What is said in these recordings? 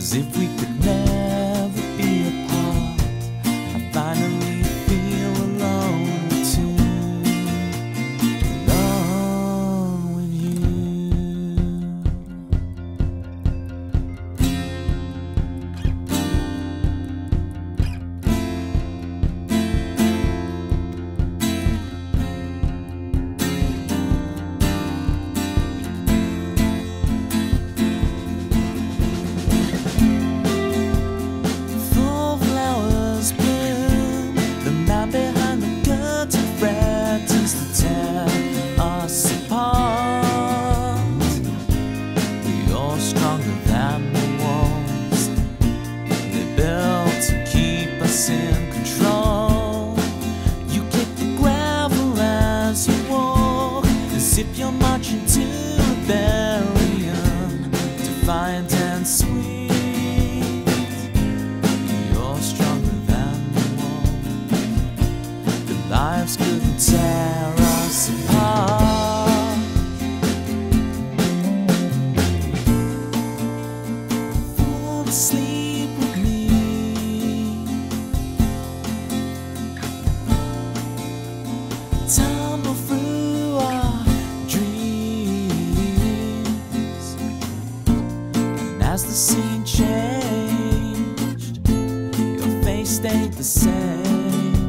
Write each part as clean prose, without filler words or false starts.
As if we could never be apart. I finally feel alone too, alone with you. In control, you kick the gravel as you walk, as if you're marching to rebellion, defiant and sweet. You're stronger than the wall. The lives couldn't tear us apart. Fall asleep with me. Tumble through our dreams, and as the scene changed, your face stayed the same,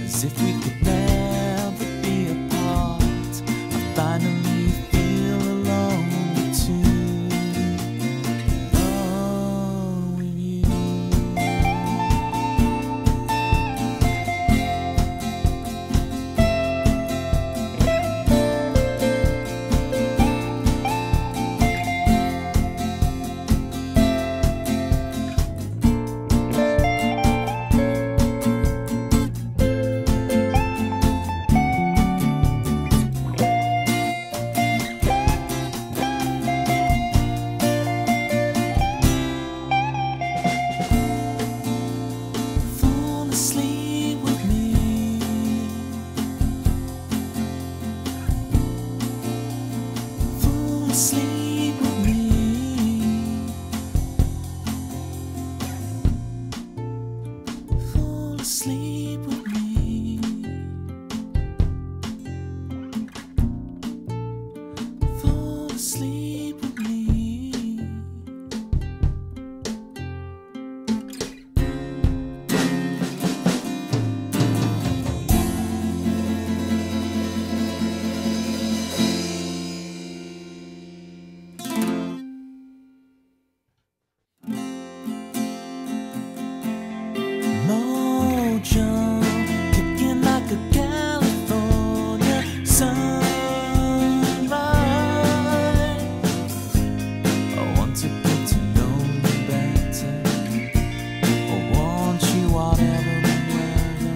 as if we could never be apart. I finally feel alone too, alone with you. Sleep with me. Fall asleep with me. Fall asleep with me. Fall asleep with me. Kicking like a California sunrise. I want to get to know you better. I want you whatever the weather.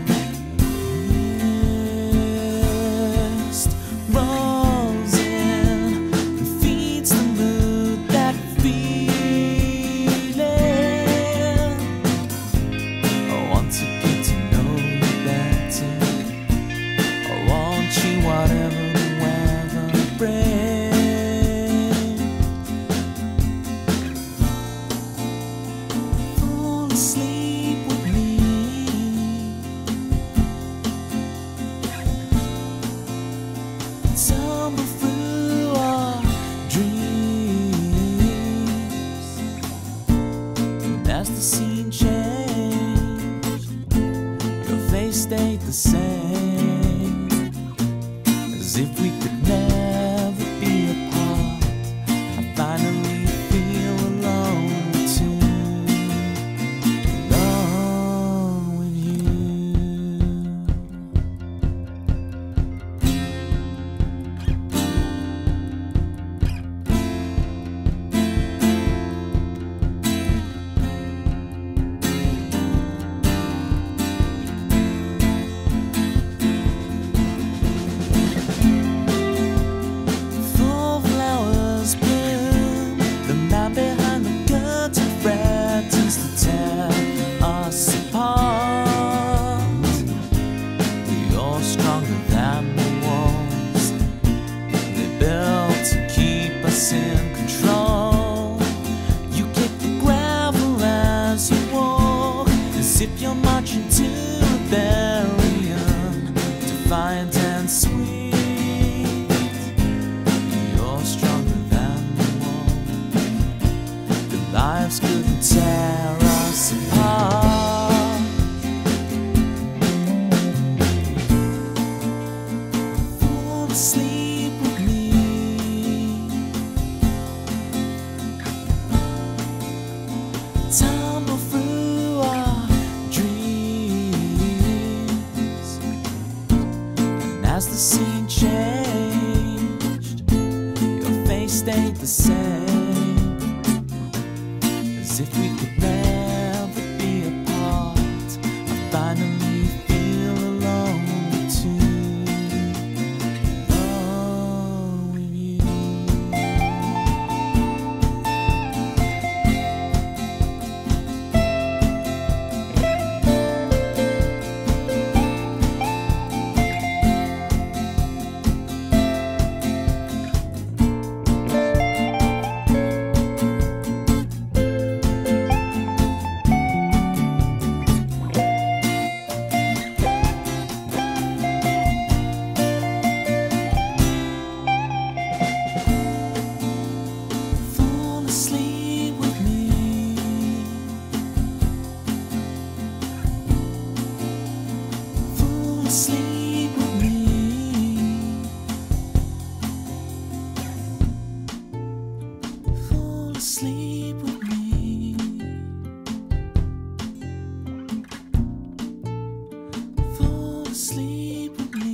Mist rolls in and feeds the mood, that feeling. I want to whatever the weather brings. Fall asleep with me. Tumble through our dreams, and as the scene changed, your face stayed the same, as if we could never be apart. I finally feel alone too, alone with you. as if we could never be apart. I finally feel alone too. Alone with you. Sleep with me. Fall asleep with me. Fall asleep with me. Fall asleep with me.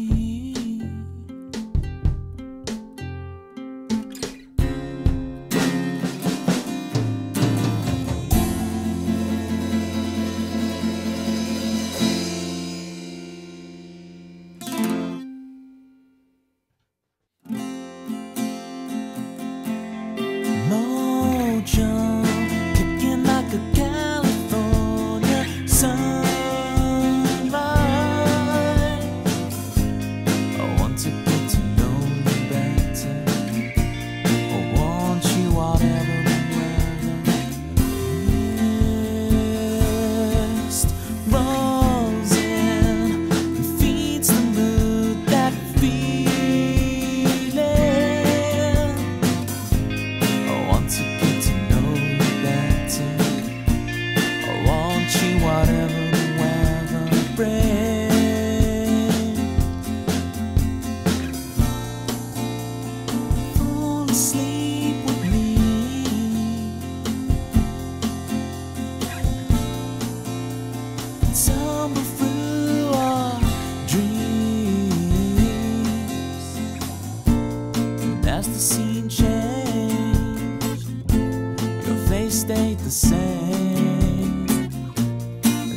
Kicking like a California sunrise. I want to get to know you better. I want you whatever the weather. Mist rolls in and feeds the mood, that feeling. I want to whatever the weather brings. Fall asleep with me. Tumble through our dreams. And as the scene changed, your face stayed the same,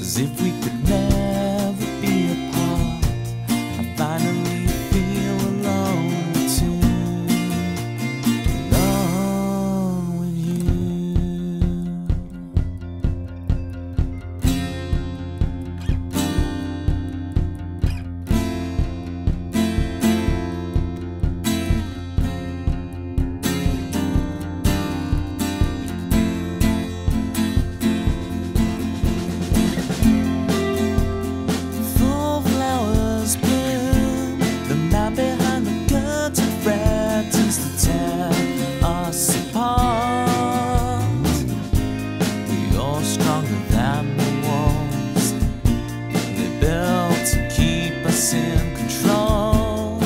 as if we could never be apart. I finally feel alone too. Alone with you. In control,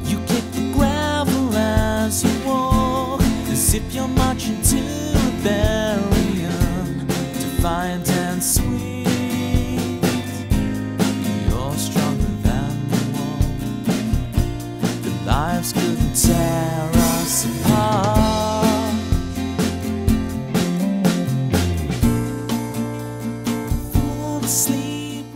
you kick the gravel as you walk, as if you're marching to rebellion, defiant and sweet. You're stronger than the wall. The lives couldn't tear us apart. Fall asleep.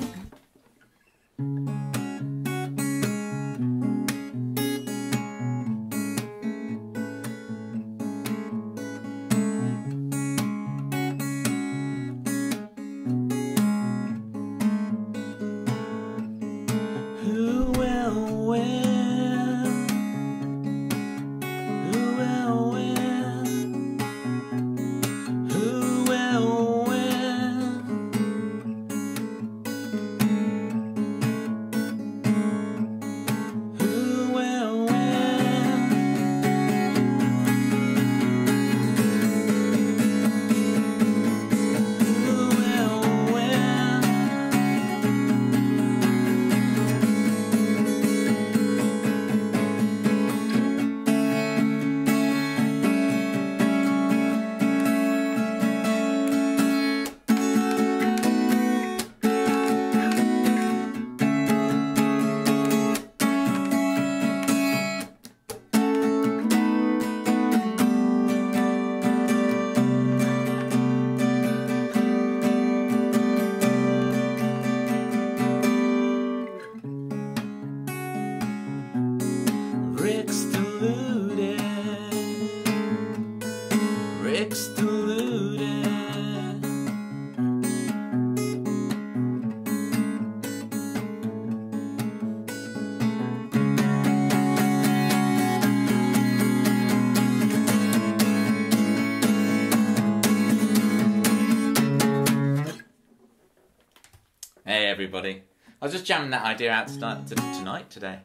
Hey everybody. I was just jamming that idea out today.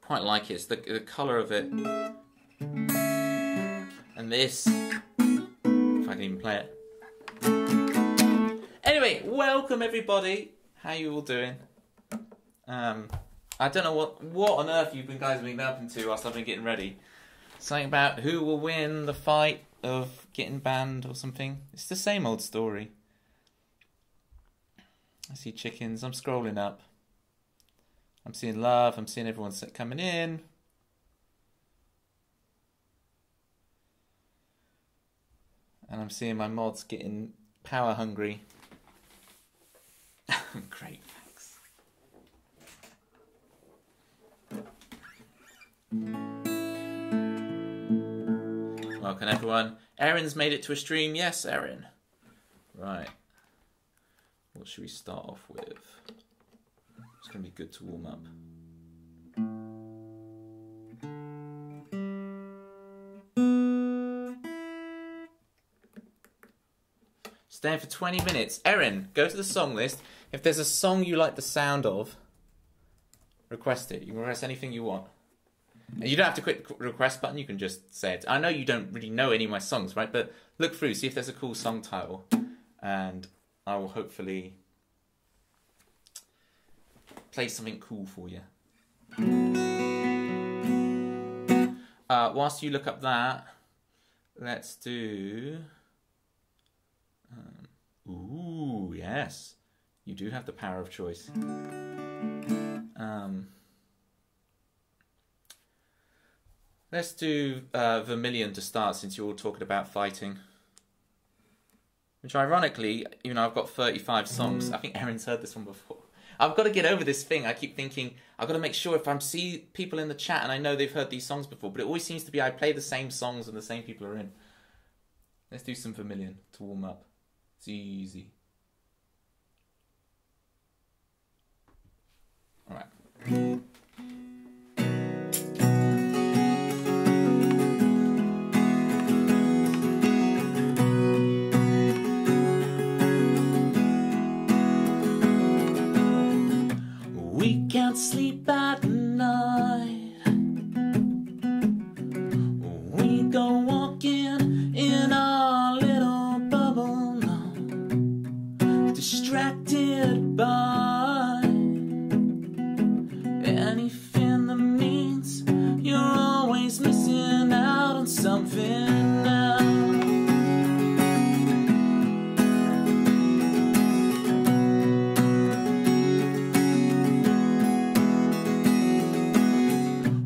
Quite like it. It's the colour of it. And this, if I can even play it. Anyway, welcome everybody. How you all doing? I don't know what on earth you guys have been up into whilst I've been getting ready. Something about who will win the fight of getting banned or something. It's the same old story. I see chickens. I'm scrolling up. I'm seeing love. I'm seeing everyone coming in. And I'm seeing my mods getting power hungry. Great, thanks. Welcome everyone. Erin's made it to a stream. Yes, Erin. Right. What should we start off with? It's going to be good to warm up. Staying for 20 minutes. Erin, go to the song list. If there's a song you like the sound of, request it. You can request anything you want. And you don't have to click the request button, you can just say it. I know you don't really know any of my songs, right? But look through, see if there's a cool song title. And I will hopefully play something cool for you. Whilst you look up that, let's do... ooh, yes. You do have the power of choice. Let's do Vermilion to start, since you're all talking about fighting. Which ironically, you know, I've got 35 songs. I think Erin's heard this one before. I've got to get over this thing. I keep thinking, I've got to make sure if I see people in the chat and I know they've heard these songs before, but it always seems to be I play the same songs and the same people are in. Let's do some Vermilion to warm up. It's easy. Alright. We can't sleep at night. We go walking in our little bubble now, distracted by anything that means you're always missing out on something now.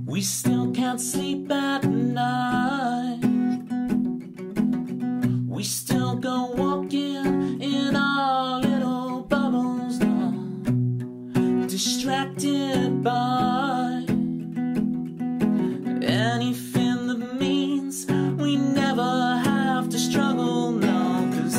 We still can't sleep at night. We still go walking in our little bubbles now, distracted by anything that means we never have to struggle now. 'Cause I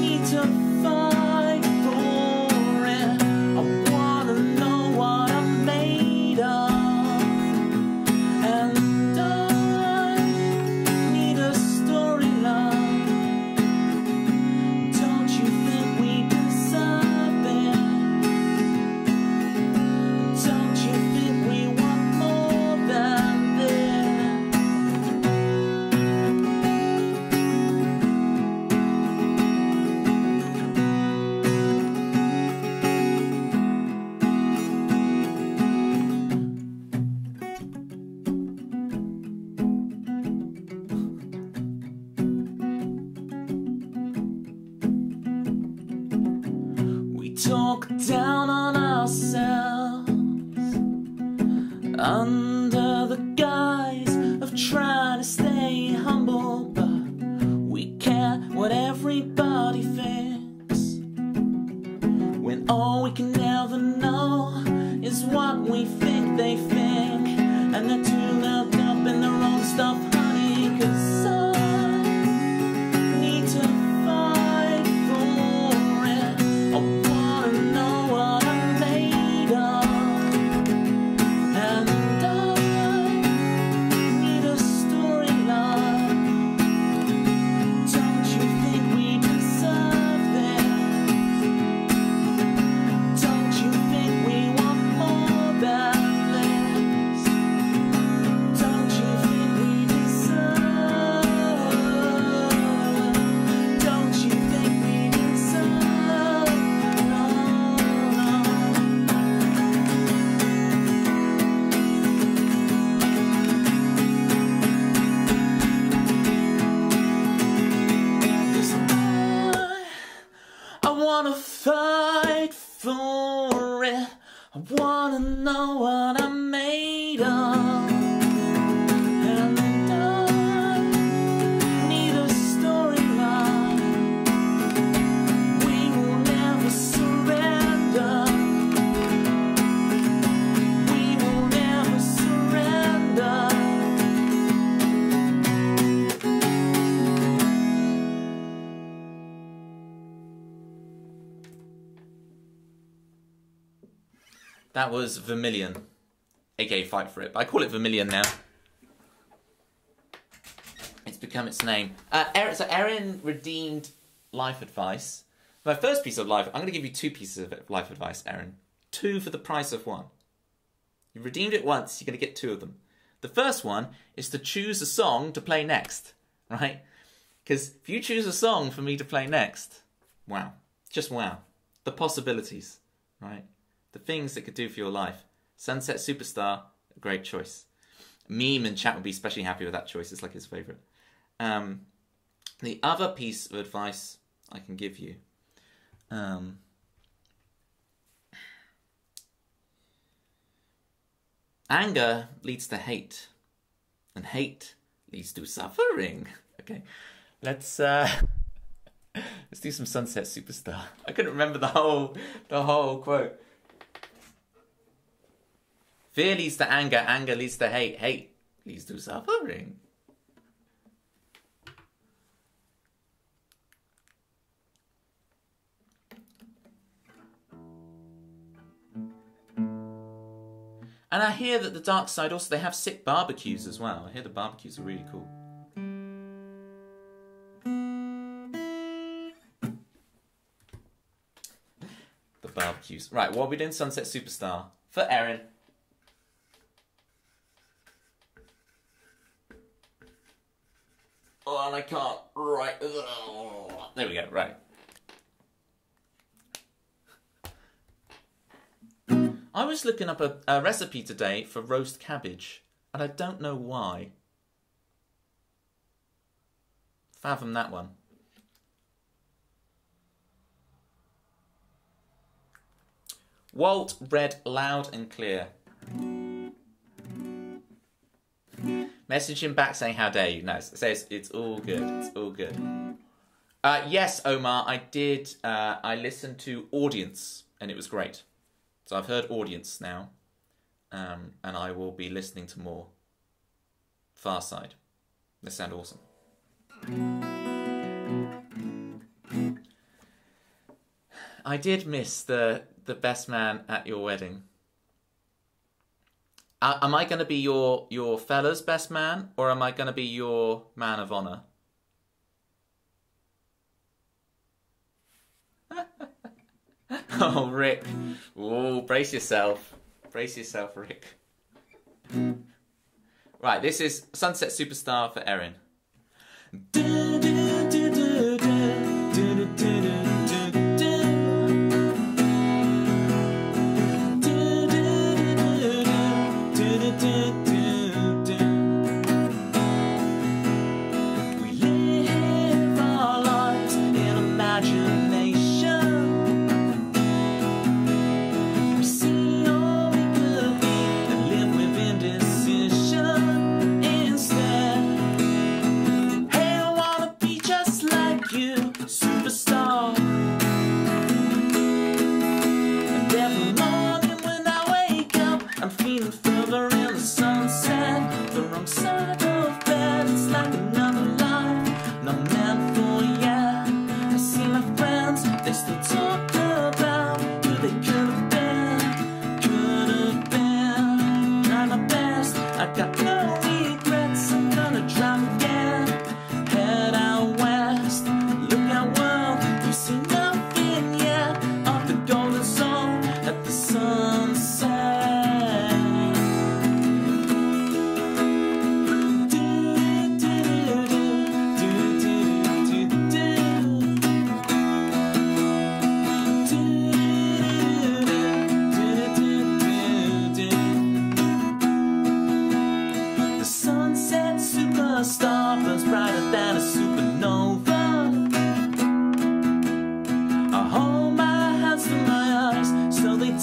need to fight for it. I wanna know what I'm made of. And I need a storyline. Don't you think we deserve it? Don't you think we want more than this? We talk down on ourselves under the guise of trying to stay humble, but we care what everybody thinks, when all we can ever know is what we think they think, and they're too wrapped up in their own stuff, honey. 'Cause I need to fight for it. I wanna know what I'm made of. And I I wanna know what I'm made of. And I need a storyline. We will never surrender. We will never surrender. That was Vermilion, aka Fight For It, but I call it Vermilion now. It's become its name. So Erin redeemed life advice. My first piece of life, I'm going to give you 2 pieces of life advice, Erin. 2 for the price of 1. You redeemed it once, you're going to get 2 of them. The first one is to choose a song to play next, right? Because if you choose a song for me to play next, wow, just wow. The possibilities, right? The things it could do for your life. Sunset Superstar, a great choice. Meme and chat would be especially happy with that choice. It's like his favourite. The other piece of advice I can give you. Anger leads to hate. And hate leads to suffering. Okay, let's do some Sunset Superstar. I couldn't remember the whole quote. Fear leads to anger, anger leads to hate, hate leads to suffering. And I hear that the dark side also, they have sick barbecues as well. I hear the barbecues are really cool. The barbecues. Right, what are we doing? Sunset Superstar for Erin. Oh, and I can't. Right. There we go. Right. I was looking up a recipe today for roast cabbage, and I don't know why. Fathom that one. Walt read loud and clear. Message him back saying, how dare you? No, it says, it's all good. It's all good. Yes, Omar, I did. I listened to Audience, and it was great. So I've heard Audience now, and I will be listening to more. Far Side. They sound awesome. I did miss the best man at your wedding. Am I going to be your fella's best man, or am I going to be your man of honour? Oh, Rick. Oh, brace yourself. Brace yourself, Rick. Right, this is Sunset Superstar for Erin.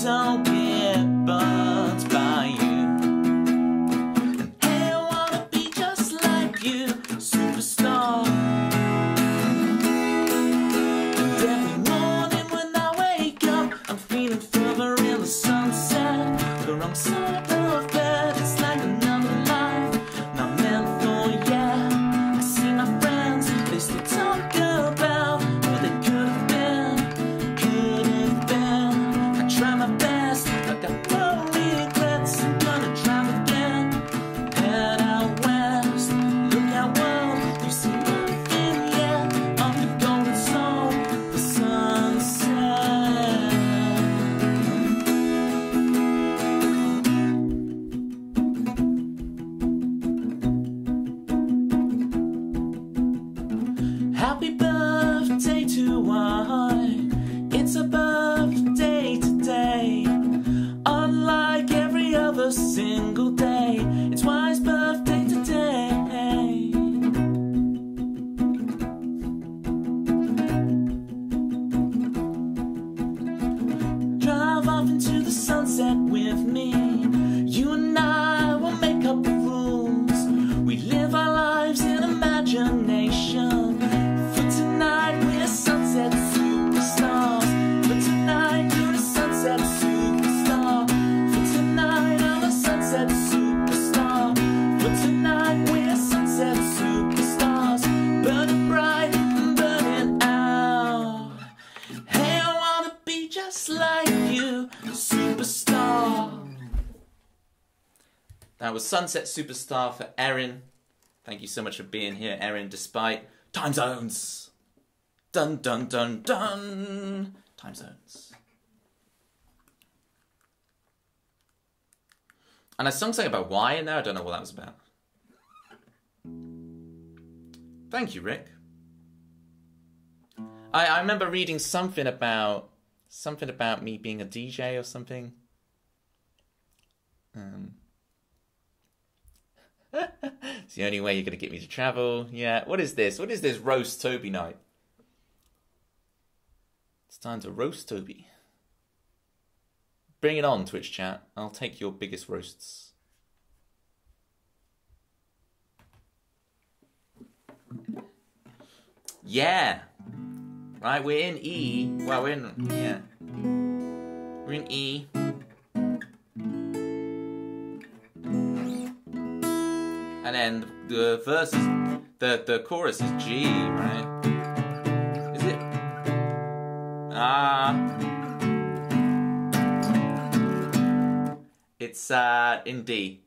Don't be I'm sort of bad, it's like another life, not meant for, yeah. I see my friends, they still talk about what they could have been, I try my best, I got no regrets, I'm gonna try again. Head out west, look out world, you see nothing yet. I'm the golden soul, the sunset. Happy birthday to I. It's a birthday today. Unlike every other single day, it's Y's birthday today. Drive off into the sunset with me. You and I will make up the rules. We live our lives in imagination. For tonight we're sunset superstars. For tonight you're a sunset superstar. For tonight I'm a sunset superstar. For tonight we're sunset superstars. Burning bright and burning out. Hey, I wanna be just like you, superstar. That was Sunset Superstar for Erin. Thank you so much for being here, Erin, despite time zones. Dun dun dun dun. Time zones. And I sung something about why in there. I don't know what that was about. Thank you, Rick. I remember reading something about me being a DJ or something. It's the only way you're going to get me to travel. Yeah, what is this? What is this roast Toby night? It's time to roast Toby. Bring it on, Twitch chat. I'll take your biggest roasts. Yeah. Right, we're in E. Well, we're in... Yeah. We're in E. And then the verse is... The chorus is G, right? Is it? It's in D.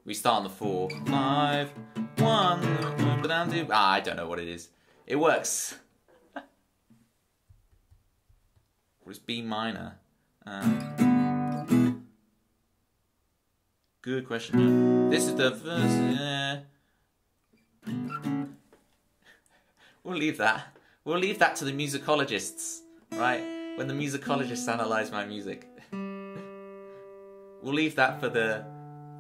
We start on the 4. 5, 1, but down to... I don't know what it is. It works. What is B minor? Good question. This is the verse. We'll leave that. We'll leave that to the musicologists, right? When the musicologists analyze my music. We'll leave that for the...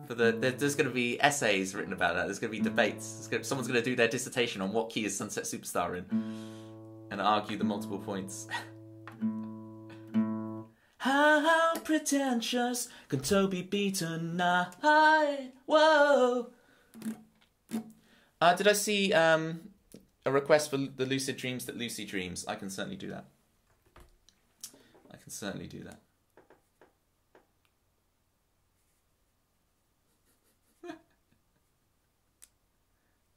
There's going to be essays written about that. There's going to be debates. Someone's going to do their dissertation on what key is Sunset Superstar in, and argue the multiple points. How pretentious can Toby be tonight? Whoa! Did I see a request for the lucid dreams that Lucy dreams? I can certainly do that. I can certainly do that.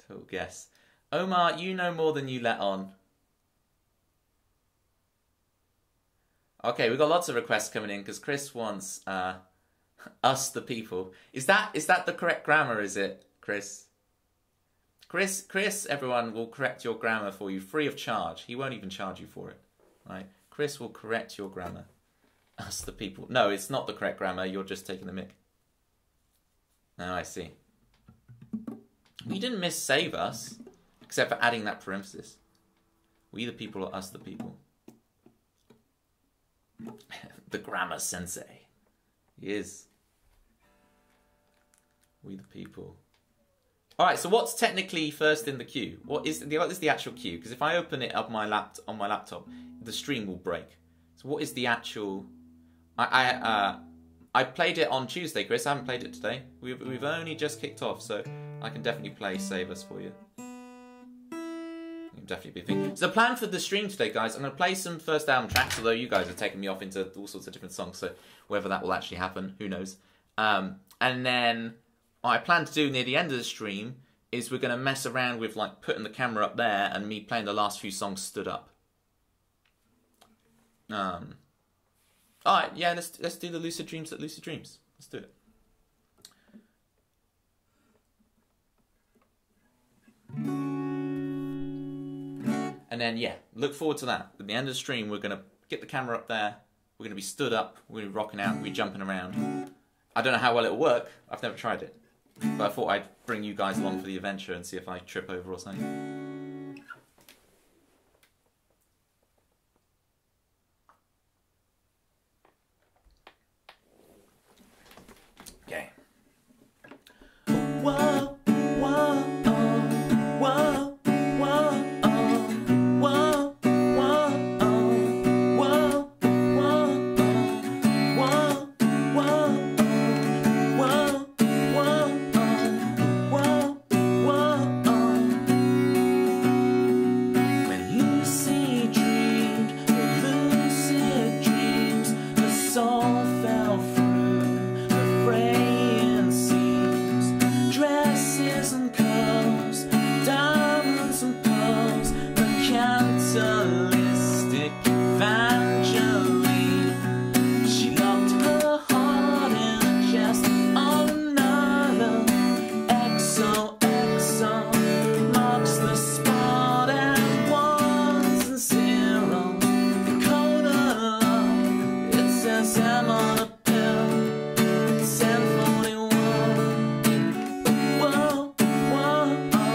Total guess. Omar, you know more than you let on. Okay, we've got lots of requests coming in because Chris wants us the people. Is that the correct grammar, is it, Chris? Chris, everyone will correct your grammar for you free of charge. He won't even charge you for it, right? Chris will correct your grammar. Us the people. No, it's not the correct grammar. You're just taking the mick. Oh, I see. You didn't miss save us, except for adding that parenthesis. We the people or us the people. The grammar sensei. He is. We the people. Alright, so what's technically first in the queue? What is the actual queue? Because if I open it up on my laptop, the stream will break. So what is the actual... I played it on Tuesday, Chris. I haven't played it today. We've only just kicked off, so I can definitely play Save Us for you. Definitely be thinking. So the plan for the stream today, guys, I'm going to play some first album tracks, although you guys are taking me off into all sorts of different songs, so whether that will actually happen, who knows. And then what I plan to do near the end of the stream is we're going to mess around with like putting the camera up there and me playing the last few songs stood up. Alright, yeah, let's do the Lucid Dreams at Lucid Dreams. Let's do it. And then, yeah, look forward to that. At the end of the stream, we're going to get the camera up there. We're going to be stood up. We're going to be rocking out. We're going to be jumping around. I don't know how well it'll work. I've never tried it. But I thought I'd bring you guys along for the adventure and see if I trip over or something. Okay. Whoa, whoa, oh, whoa, whoa, oh, whoa, whoa, oh, whoa, whoa, oh, whoa, whoa, oh, whoa, whoa, whoa, oh. When Lucy dreamed lucid dreams, the soul fell through the fraying seams, dresses and curls, diamonds and pearls, mercantilistic Evangeline. She locked her heart in a chest on another. XOXO marks the spot and ones and zeros. The code of love, it says I'm on a pill. It's 1041. Whoa, whoa, oh,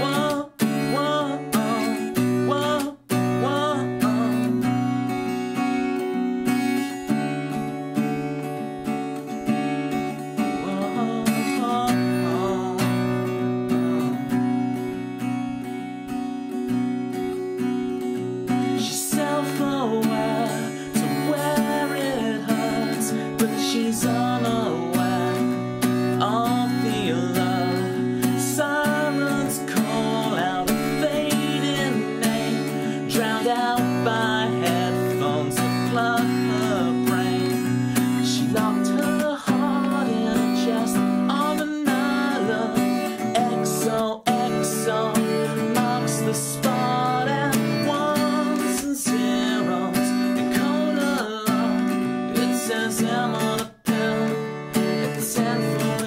whoa, whoa, oh, whoa, whoa, oh. She's self-aware to where it hurts, but she's unaware of the alert. Sirens call out a fading name, drowned out by headphones that flood her brain. She locked her heart in a chest on another. XOXO marks the spot and ones and zeros. The code of love, it says I'm on a pill. It's 1041.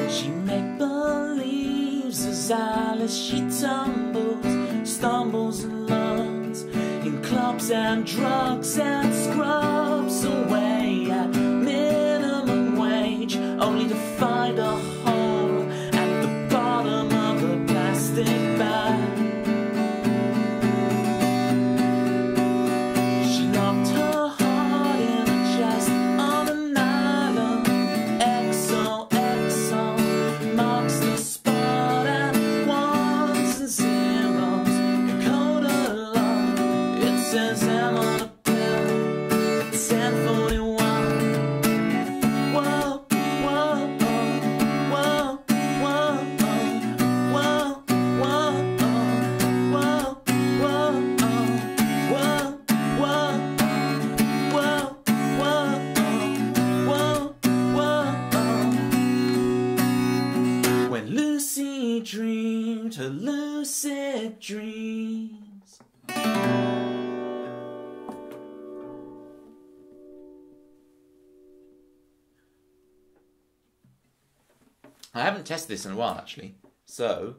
She make-believes as Alice she tumbles, stumbles and learns in clubs and drugs and scrubs away at minimum wage, only to find a hole at the bottom of a plastic bag. She locked her heart in a chest on another. XOXO marks the spot and ones and zeros. The code of love, it says I'm on a pill. It's 1041. Whoa, whoa, oh, whoa, whoa, oh, whoa, whoa, oh, whoa, whoa, oh, whoa, whoa, oh, whoa, whoa, oh. When Lucy dreamed her lucid dreams. I haven't tested this in a while, actually. So,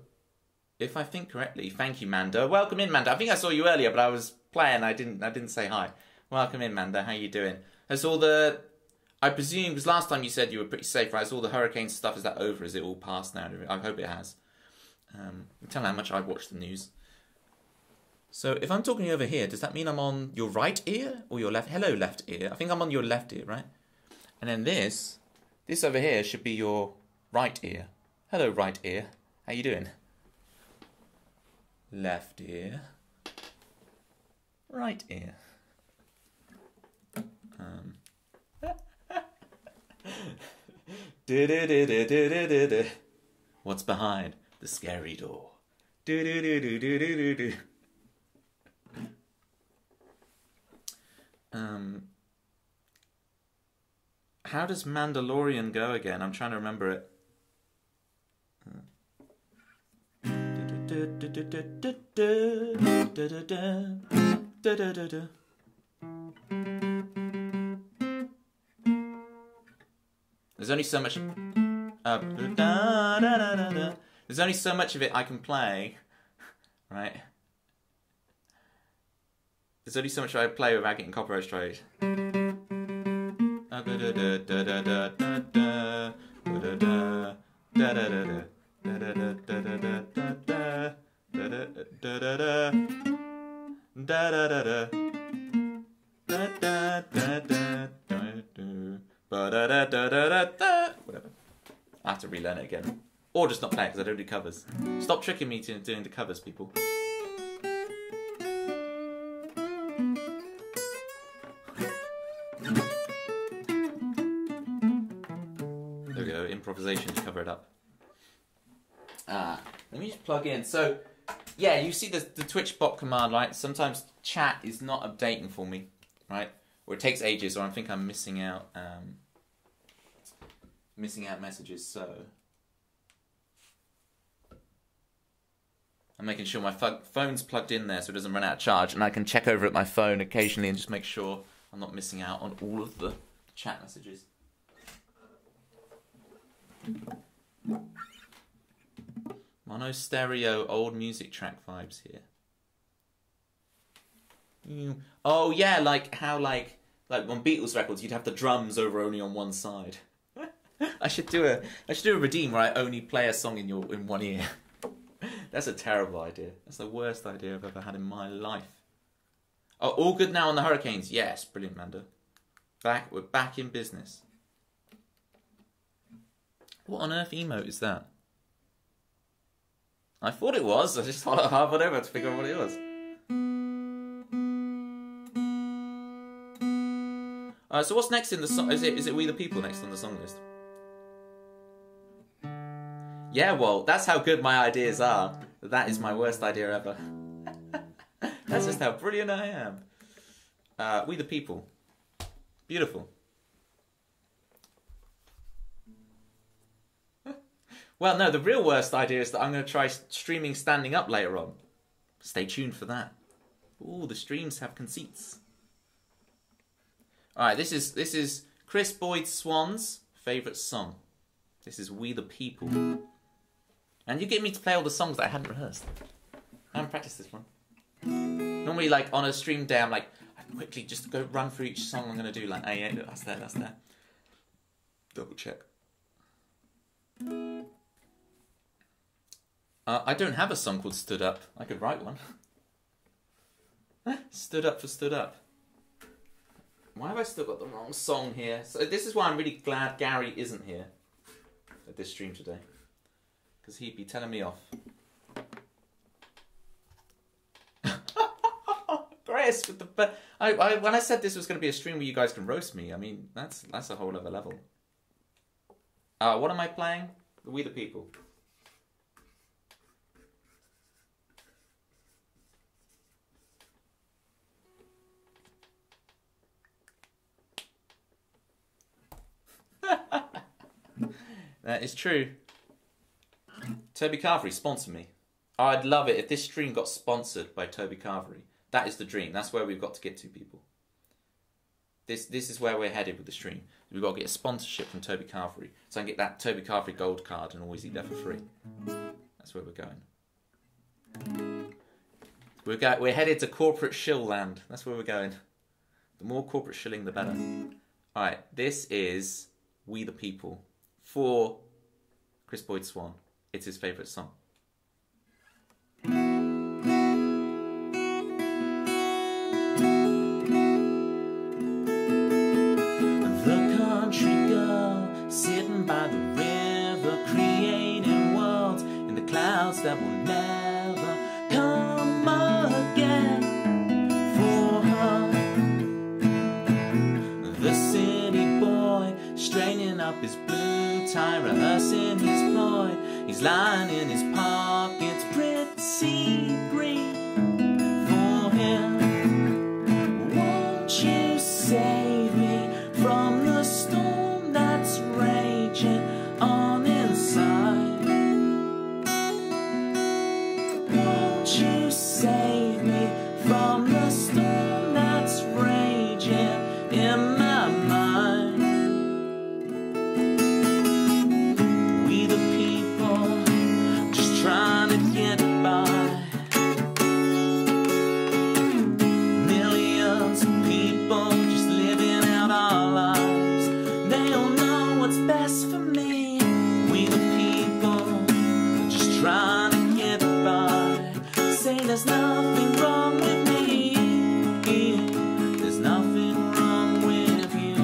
if I think correctly, thank you, Manda. Welcome in, Manda. I think I saw you earlier, but I was playing. I didn't say hi. Welcome in, Manda. How you doing? Has all the... I presume, because last time you said you were pretty safe, right? Is all the hurricane stuff, is that over? Is it all past now? I hope it has. Tell me how much I watch the news. So, if I'm talking over here, does that mean I'm on your right ear or your left? Hello, left ear. I think I'm on your left ear, right? And then this over here should be your right ear. Hello, right ear. How you doing? Left ear. Right ear. What's behind the scary door? Do-do-do-do-do-do-do. How does Mandalorian go again? I'm trying to remember it. There's only so much. There's only so much of it I can play, right? There's only so much I play without getting copyright straight. Whatever. I have to relearn it again. Or just not play it because I don't do covers. Stop tricking me to doing the covers, people. There we go, improvisation to cover it up. Let me just plug in. So, yeah, you see the Twitch bot command, right? Sometimes chat is not updating for me, right? Or it takes ages, or I think I'm missing out messages, so I'm making sure my phone's plugged in there so it doesn't run out of charge, and I can check over at my phone occasionally and just make sure I'm not missing out on all of the chat messages. Mono stereo old music track vibes here. Oh yeah, like how like on Beatles records you'd have the drums over only on one side. I should do a redeem where I only play a song in one ear. That's a terrible idea. That's the worst idea I've ever had in my life. Oh, all good now on the Hurricanes? Yes, brilliant, Mando. We're back in business. What on earth emote is that? I thought it was. I just thought I half whatever to figure out what it was. So what's next in the song? Is it We the People next on the song list? Yeah, well, that's how good my ideas are. That is my worst idea ever. That's just how brilliant I am. We the People. Beautiful. Well, no, the real worst idea is that I'm going to try streaming standing up later on. Stay tuned for that. Ooh, the streams have conceits. Alright, this is Chris Boyd Swan's favourite song. This is We the People. And you get me to play all the songs that I hadn't rehearsed. I haven't practiced this one. Normally, like, on a stream day, I'm like, I quickly just go run through each song I'm going to do. Like, hey, yeah, that's there. Double check. I don't have a song called Stood Up. I could write one. Stood Up for Stood Up. Why have I still got the wrong song here? So this is why I'm really glad Gary isn't here at this stream today. Because he'd be telling me off. Chris, with the when I said this was going to be a stream where you guys can roast me, I mean, that's a whole other level. What am I playing? We the People. That is true. Toby Carvery, sponsor me. Oh, I'd love it if this stream got sponsored by Toby Carvery. That is the dream. That's where we've got to get to, people. This is where we're headed with the stream. We've got to get a sponsorship from Toby Carvery, so I can get that Toby Carvery gold card and always eat there for free. That's where we're going. We're headed to corporate shill land. That's where we're going. The more corporate shilling, the better. All right, this is We the People for Chris Boyd Swan. It's his favourite song. The country girl sitting by the river, creating worlds in the clouds that will never come again. For her, the city boy straining up his blue time rehearsing his ploy. He's lying in his pockets, pretty green for him. Won't you save me from the storm that's raging on inside? Won't you save me from the storm that's raging in my mind? We the people just trying to get by. Millions of people just living out our lives. They all know what's best for me. We the people just trying to get by. Say there's nothing wrong with me. There's nothing wrong with you.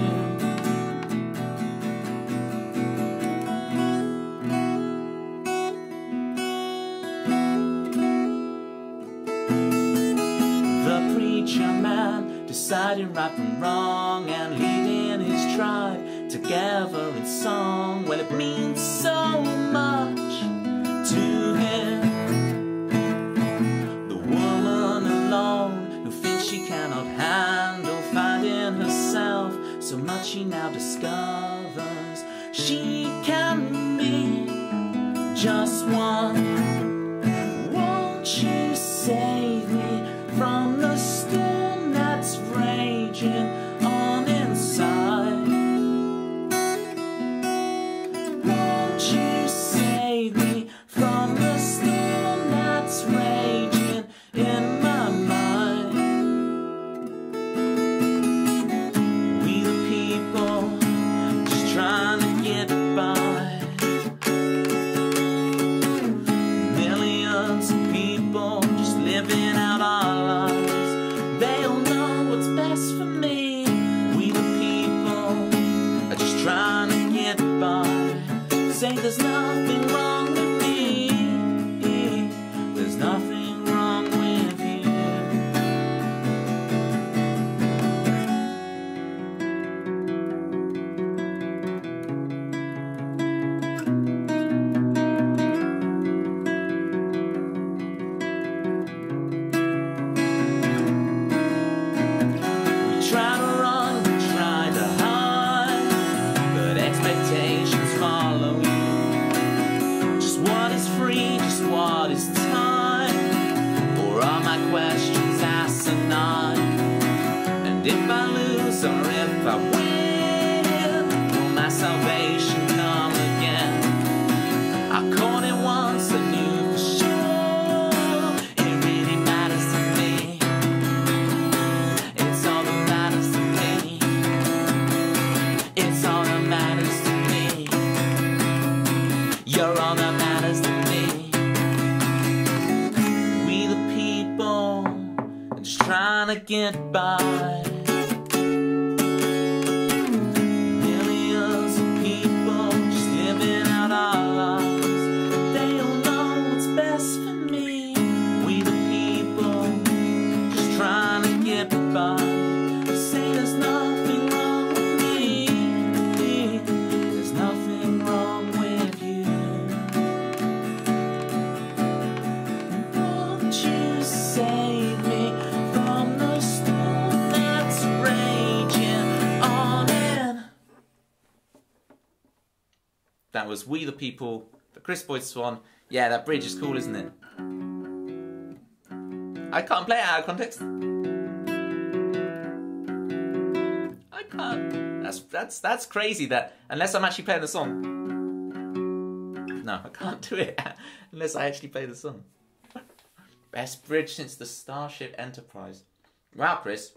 The preacher man deciding right from wrong and leading his tribe together in song. Well, it means so much to him. The woman alone who thinks she cannot handle finding herself so much, she now discovers she can be just one. Won't you save me from the storm that's raging on inside? Won't you save me from the storm that's raging in my mind? We the people just trying to get by. Millions of people just living out our lives. They all know what's best for me. We the people are just trying to get by. Say there's nothing wrong with me. There's nothing wrong with you. We try to run, we try to hide, but expectations follow you. Just what is free, just what is time? Or are my questions asinine? And if I lose or if I win, will my salvation come again? I caught it once, I knew for sure it really matters to me. It's all that matters to me. It's all that matters to me. You're all that matters to me. We the people are just trying to get by. Millions of people just living out our lives. They all know what's best for me. We the people just trying to get by. Say there's nothing wrong with me. There's nothing wrong with you. Won't you save me from the storm that's raging on in? That was We the People, the Chris Boyd Swan. Yeah, that bridge is cool, isn't it? I can't play it out of context. I can't. That's crazy. That unless I'm actually playing the song. No, I can't do it unless I actually play the song. Best bridge since the Starship Enterprise. Wow, Chris,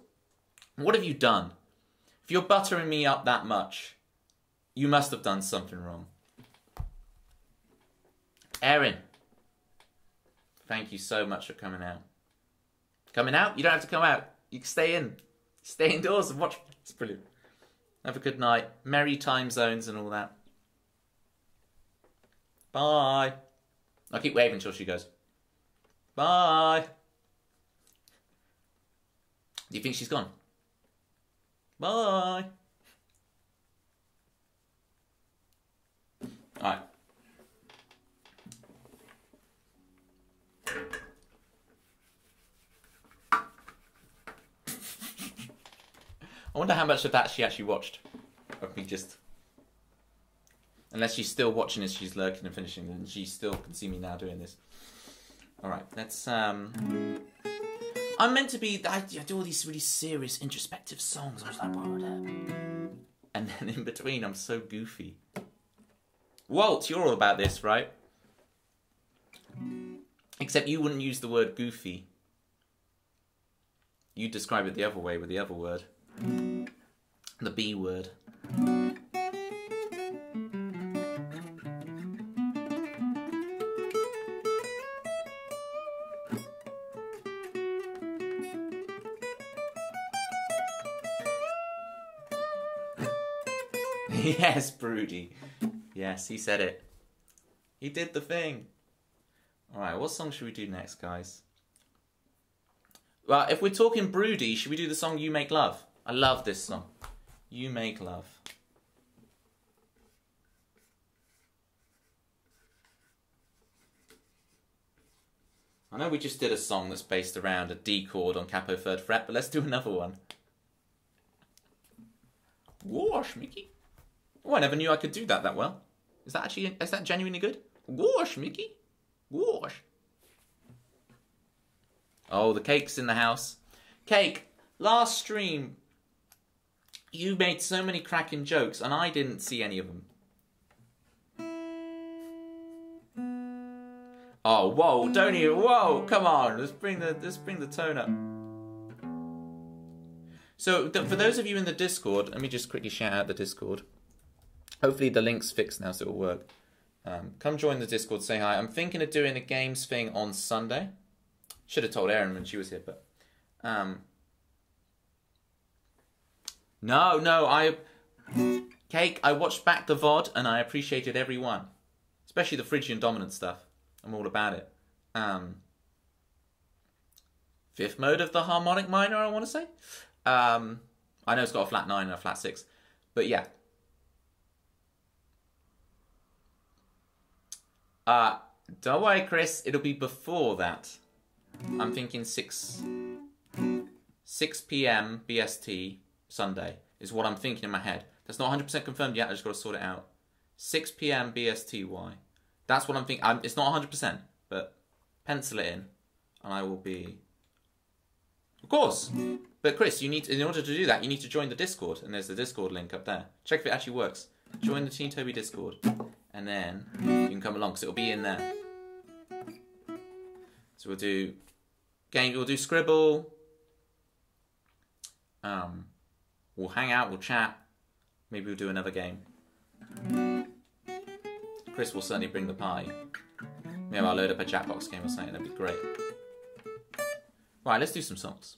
what have you done? If you're buttering me up that much, you must have done something wrong. Erin, thank you so much for coming out. Coming out? You don't have to come out. You can stay in. Stay indoors and watch. It's brilliant. Have a good night. Merry time zones and all that. Bye. I'll keep waving until she goes. Bye. Do you think she's gone? Bye. Alright. I wonder how much of that she actually watched. Of me just... Unless she's still watching as she's lurking and finishing, and she still can see me now doing this. Alright, let's... I'm meant to be... I do all these really serious, introspective songs. I was like, what would happen? And then in between, I'm so goofy. Walt, you're all about this, right? Except you wouldn't use the word goofy. You'd describe it the other way with the other word. The B word. Yes, Broody. Yes, he said it. He did the thing. Alright, what song should we do next, guys? Well, if we're talking broody, should we do the song You Make Love? I love this song. You Make Love. I know we just did a song that's based around a D chord on capo 3rd fret, but let's do another one. Gosh, Mickey. Oh, I never knew I could do that well. Is that genuinely good? Gosh, Mickey. Gosh. Oh, the cake's in the house. Cake, last stream, you made so many cracking jokes, and I didn't see any of them. Oh, whoa, don't you? Whoa, come on, let's bring the tone up. So, for those of you in the Discord, let me just quickly shout out the Discord. Hopefully the link's fixed now, so it'll work. Come join the Discord, say hi. I'm thinking of doing a games thing on Sunday. Should have told Erin when she was here, but... No, Cake, I watched back the VOD and I appreciated every one. Especially the Phrygian dominant stuff. I'm all about it. Fifth mode of the harmonic minor, I want to say. I know it's got a flat 9 and a flat 6. But yeah. Don't worry, Chris. It'll be before that. I'm thinking 6 p.m. BST Sunday is what I'm thinking in my head. That's not 100% confirmed yet. I just got to sort it out. 6 p.m. BSTY. That's what I'm thinking. It's not 100%, but pencil it in, and I will be. Of course. But Chris, you need to, in order to do that, you need to join the Discord, and there's the Discord link up there. Check if it actually works. Join the Team Toby Discord, and then you can come along because it'll be in there. So we'll do game. We'll do Scribble. We'll hang out. We'll chat. Maybe we'll do another game. Chris will certainly bring the party. Maybe I'll load up a Jackbox game or something. That'd be great. Right, let's do some songs.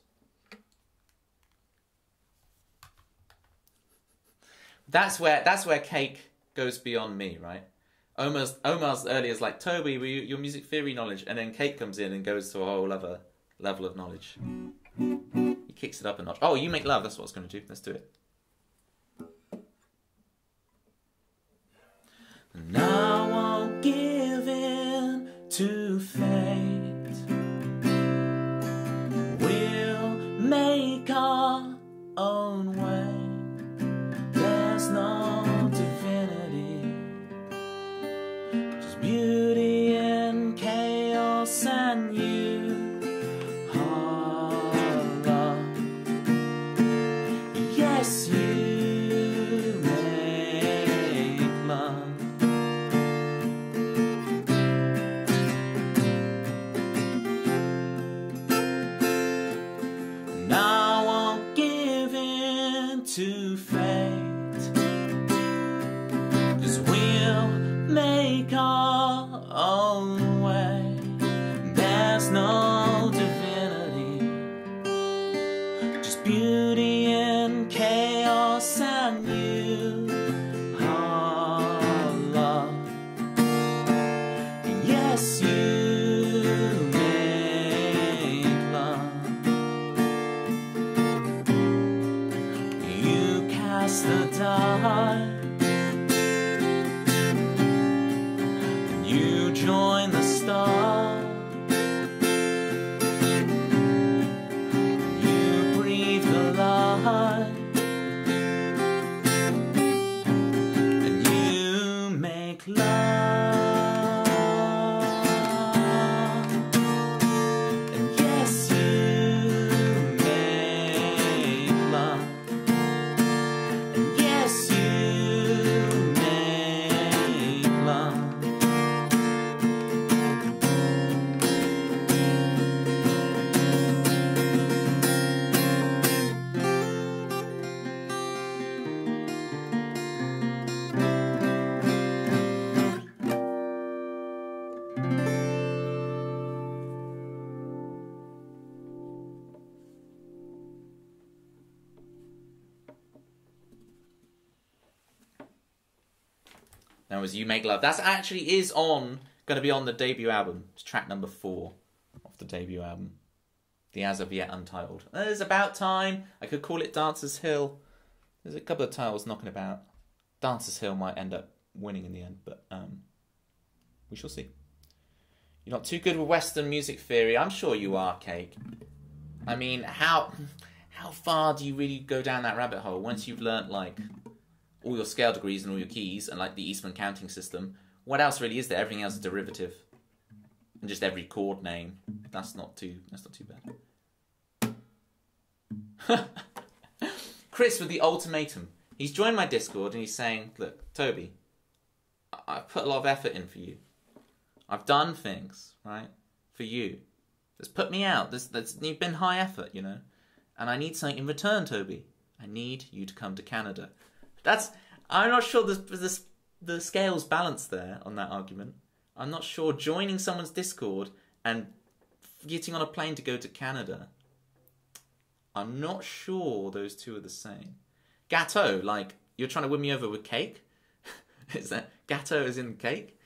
That's where Cake goes beyond me, right? Omar's earlier is like, Toby, your music theory knowledge, and then Cake comes in and goes to a whole other level of knowledge. He kicks it up a notch. Oh, You Make Love, that's what I was going to do. Let's do it. And I won't give in to fate. We'll make our own way. There's no divinity, just beauty and chaos and you. Oh, love. Yes, you make love. And I won't give in to fate, 'cause we'll make our own way. There's no divinity, just beauty and chaos and you. Oh, love. Yes, you make love. You cast the die, That was You Make Love. That's actually is going to be on the debut album. It's track number 4 of the debut album. The As of Yet Untitled. It's about time. I could call it Dancer's Hill. There's a couple of titles knocking about. Dancer's Hill might end up winning in the end, but we shall see. You're not too good with Western music theory. I'm sure you are, Cake. I mean, how far do you really go down that rabbit hole once you've learnt like all your scale degrees and all your keys and like the Eastman counting system? What else really is there? Everything else is derivative, and just every chord name. That's not too bad. Chris with the ultimatum. He's joined my Discord and he's saying, "Look, Toby, I've put a lot of effort in for you. I've done things right for you. That's put me out. You've been high effort, you know, and I need something in return, Toby. I need you to come to Canada." I'm not sure the scales balance there on that argument. I'm not sure joining someone's Discord and getting on a plane to go to Canada. I'm not sure those two are the same. Gâteau, like you're trying to win me over with cake. Is that gâteau is in cake?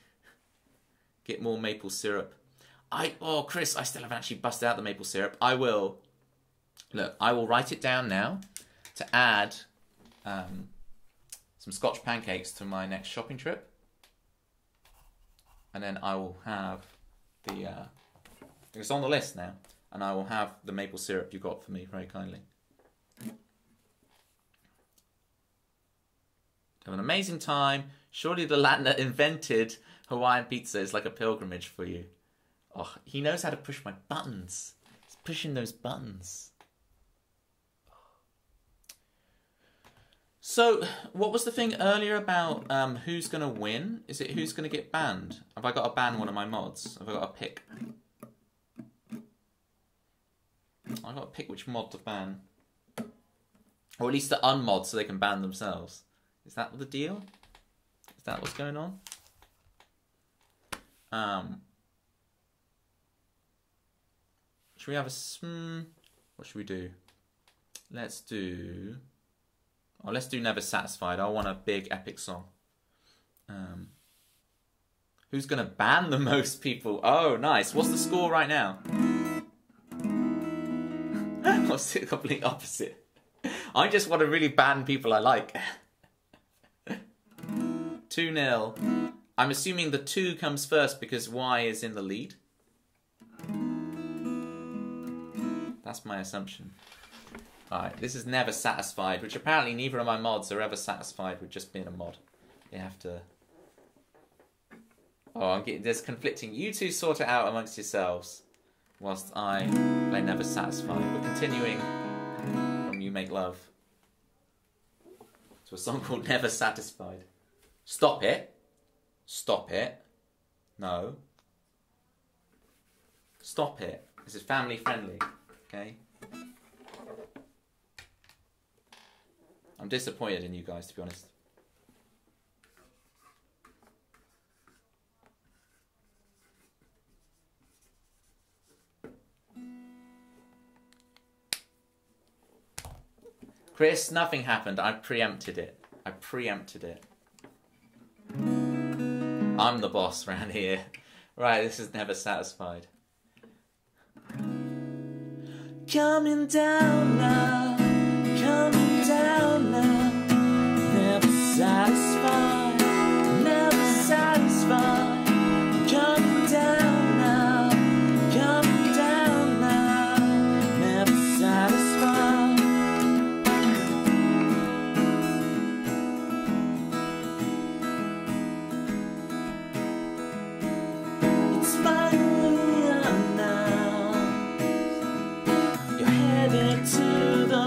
Get more maple syrup. Chris, I still haven't actually busted out the maple syrup. I will write it down now to add some Scotch pancakes to my next shopping trip. And then I will have it's on the list now, and I will have the maple syrup you got for me very kindly. Have an amazing time. Surely the land that invented Hawaiian pizza is like a pilgrimage for you. Oh, he knows how to push my buttons. He's pushing those buttons. So, what was the thing earlier about who's going to win? Is it who's going to get banned? Have I got to ban one of my mods? Have I got to pick? I've got to pick which mod to ban. Or at least to unmod so they can ban themselves. Is that the deal? Is that what's going on? Should we have a... what should we do? Let's do Never Satisfied. I want a big epic song. Who's going to ban the most people? Oh, nice. What's the score right now? What's the complete opposite? I just want to really ban people I like. 2-0. I'm assuming the 2 comes first because Y is in the lead. That's my assumption. Alright, this is Never Satisfied, which apparently neither of my mods are ever satisfied with just being a mod. You have to... Oh, I'm getting this conflicting. You two sort it out amongst yourselves, whilst I play Never Satisfied. We're continuing from You Make Love to a song called Never Satisfied. Stop it. Stop it. No. Stop it. This is family friendly, okay? I'm disappointed in you guys, to be honest. Chris, nothing happened. I preempted it. I'm the boss around here. Right, this is Never Satisfied. Coming down now, coming down now. Never satisfied, never satisfied. Coming down now, coming down now. Never satisfied. It's finally enough. You're headed to the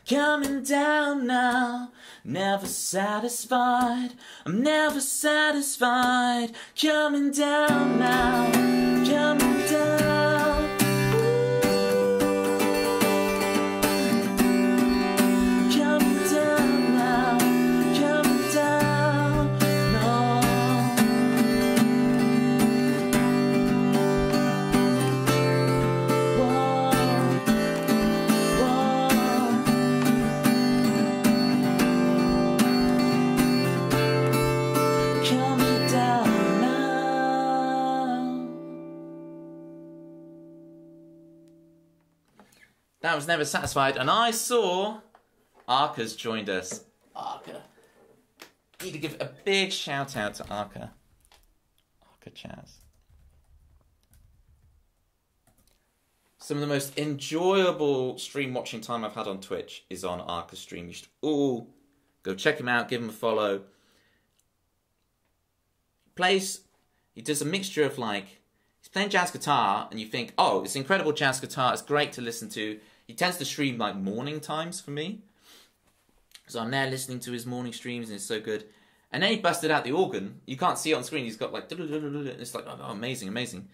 coming down now. Never satisfied, I'm never satisfied. Coming down now, coming down. Coming down now, coming down. No. Coming down now. That was Never Satisfied, and I saw Arca's joined us. Arca. Need to give a big shout out to Arca. Arca Chaz. Some of the most enjoyable stream watching time I've had on Twitch is on Arca's stream. You should all go check him out, give him a follow. He does a mixture of like, he's playing jazz guitar and you think, oh, it's incredible jazz guitar, it's great to listen to. He tends to stream like morning times for me. So I'm there listening to his morning streams and it's so good. And then he busted out the organ. You can't see it on screen. He's got like, it's like, oh, amazing, amazing.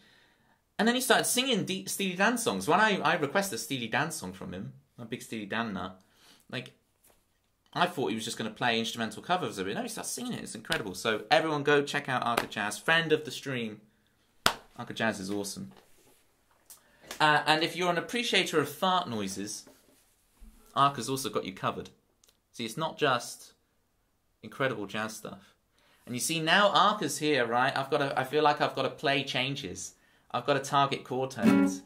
And then he started singing Steely Dan songs. When I requested a Steely Dan song from him, I'm a big Steely Dan nut, like, I thought he was just going to play instrumental covers of it. No, he starts singing it. It's incredible. So everyone go check out Arca Chaz, friend of the stream. Arca Chaz is awesome. And if you're an appreciator of fart noises, Arca's also got you covered. See, it's not just incredible jazz stuff. And you see, now Arca's here, right? I feel like I've got to play changes. I've got to target chord tones.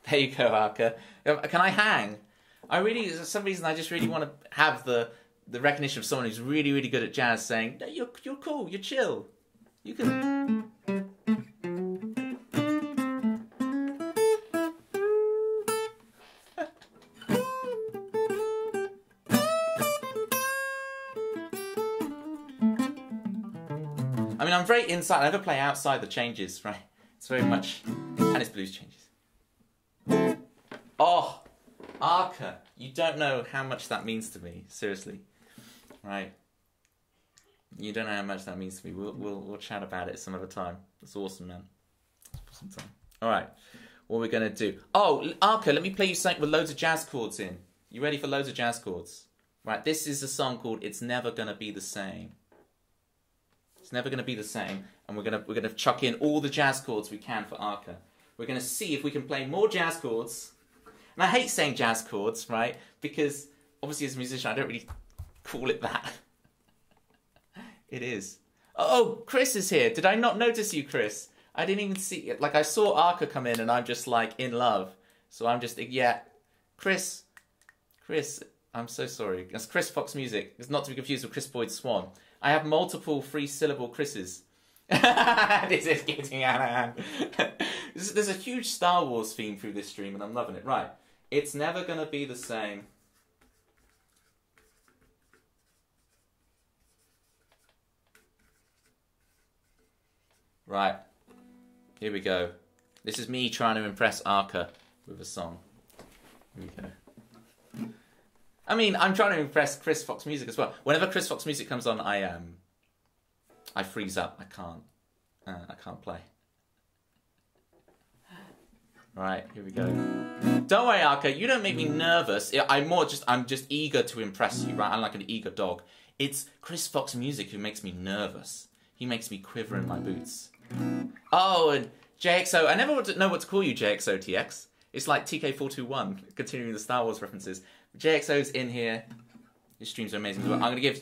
There you go, Arca. Can I hang? For some reason, I just really want to have the recognition of someone who's really, really good at jazz saying, no, you're cool, you're chill. You can... I mean, I'm very inside. I never play outside the changes, right? It's very much... And it's blues changes. Oh, Arca, you don't know how much that means to me. Seriously, right? You don't know how much that means to me. We'll chat about it some other time. It's awesome, man. Awesome time. All right, what we're gonna do? Oh, Arca, let me play you something with loads of jazz chords in. You ready for loads of jazz chords? Right. This is a song called "It's Never Gonna Be the Same." It's never gonna be the same, and we're gonna chuck in all the jazz chords we can for Arca. We're gonna see if we can play more jazz chords. And I hate saying jazz chords, right? Because obviously as a musician, I don't really call it that. It is. Oh, Chris is here. Did I not notice you, Chris? I didn't even see it. Like, I saw Arca come in and I'm just like in love. So I'm just, yeah. Chris, I'm so sorry. That's Chris Fox Music. It's not to be confused with Chris Boyd Swan. I have multiple 3-syllable Chris's. This is getting out of hand. There's a huge Star Wars theme through this stream and I'm loving it. Right. It's never gonna be the same. Right. Here we go. This is me trying to impress Arca with a song. Here we go. I mean, I'm trying to impress Chris Fox Music as well. Whenever Chris Fox Music comes on, I freeze up. I can't play. Right, here we go. Don't worry, Arca, you don't make me nervous. I'm just eager to impress you, right? I'm like an eager dog. It's Chris Fox Music who makes me nervous. He makes me quiver in my boots. Oh, and JXO. I never know what to call you, JXOTX. It's like TK421, continuing the Star Wars references. JXO's in here. Your streams are amazing as well. I'm going to give,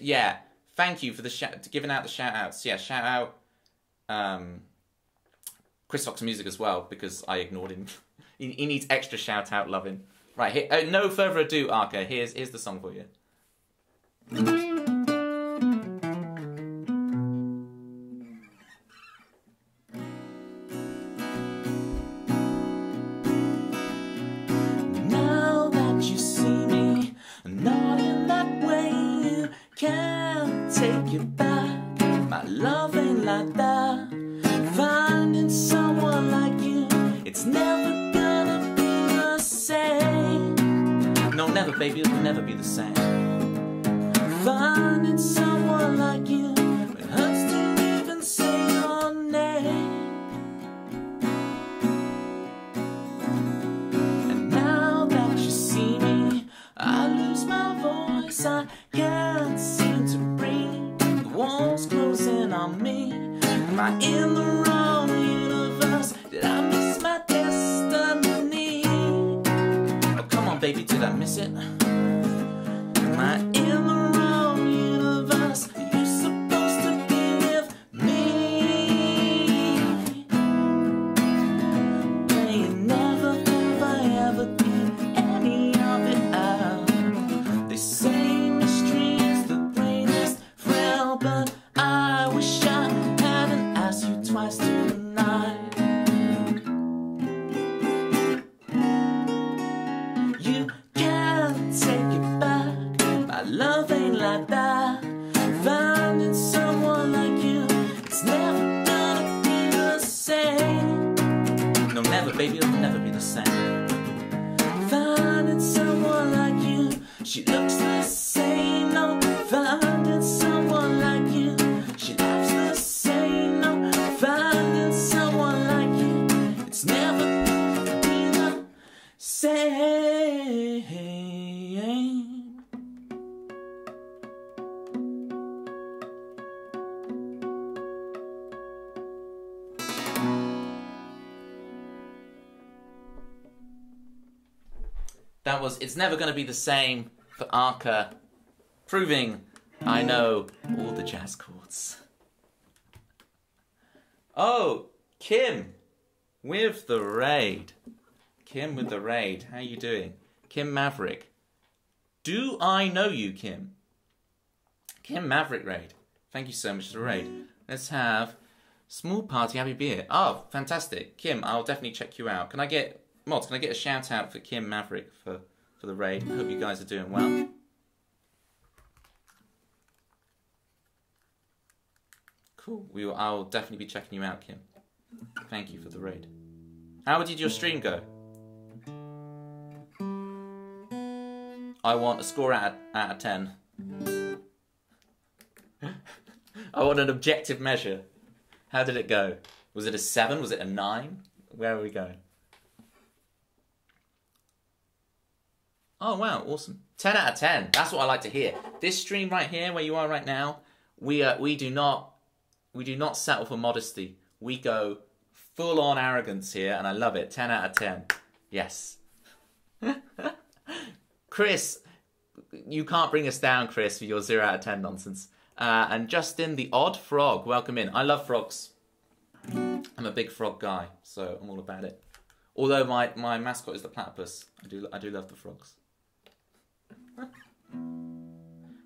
thank you for giving out the shout-outs. Yeah, shout-out Chris Fox Music as well, because I ignored him. He needs extra shout-out loving. Right, here, no further ado, Arca, here's the song for you. like that. Finding someone like you, it's never gonna be the same. No, never, baby, it'll never be the same. Finding someone like you, it hurts to even say your name. And now that you see me, I lose my voice. I can't seem to breathe. The walls closing on me. Am I in the wrong universe? Did I miss my destiny? Oh, come on, baby, did I miss it? Am I in the wrong universe? Are you supposed to be with me? Playing never have I ever give any of it out. They say mystery is the greatest thrill, but I wish I hadn't asked you twice tonight. You can't take it back. My love ain't like that. Finding someone like you, it's never gonna be the same. No, never, baby, it'll never be the same. Finding someone like you, she looks the same. No, finding someone like you, she laughs the same. No, finding someone like you, it's never gonna be the same. That was It's Never Gonna Be the Same for Arca, proving I know all the jazz chords. Oh, Kim with the raid. Kim with the raid. How you doing? Kim Maverick. Do I know you, Kim? Kim Maverick raid. Thank you so much for the raid. Let's have small party happy beer. Oh, fantastic. Kim, I'll definitely check you out. Can I get mods? Can I get a shout out for Kim Maverick for the raid? I hope you guys are doing well. Cool. I'll definitely be checking you out, Kim. Thank you for the raid. How did your stream go? I want a score out of 10. I want an objective measure. How did it go? Was it a 7? Was it a 9? Where are we going? Oh wow, awesome. 10 out of 10. That's what I like to hear. This stream right here, where you are right now, we do not settle for modesty. We go full on arrogance here, and I love it. 10 out of 10. Yes. Chris, you can't bring us down, Chris, with your 0 out of 10 nonsense. And Justin, the odd frog, welcome in. I love frogs. I'm a big frog guy, so I'm all about it. Although my mascot is the platypus, I do love the frogs.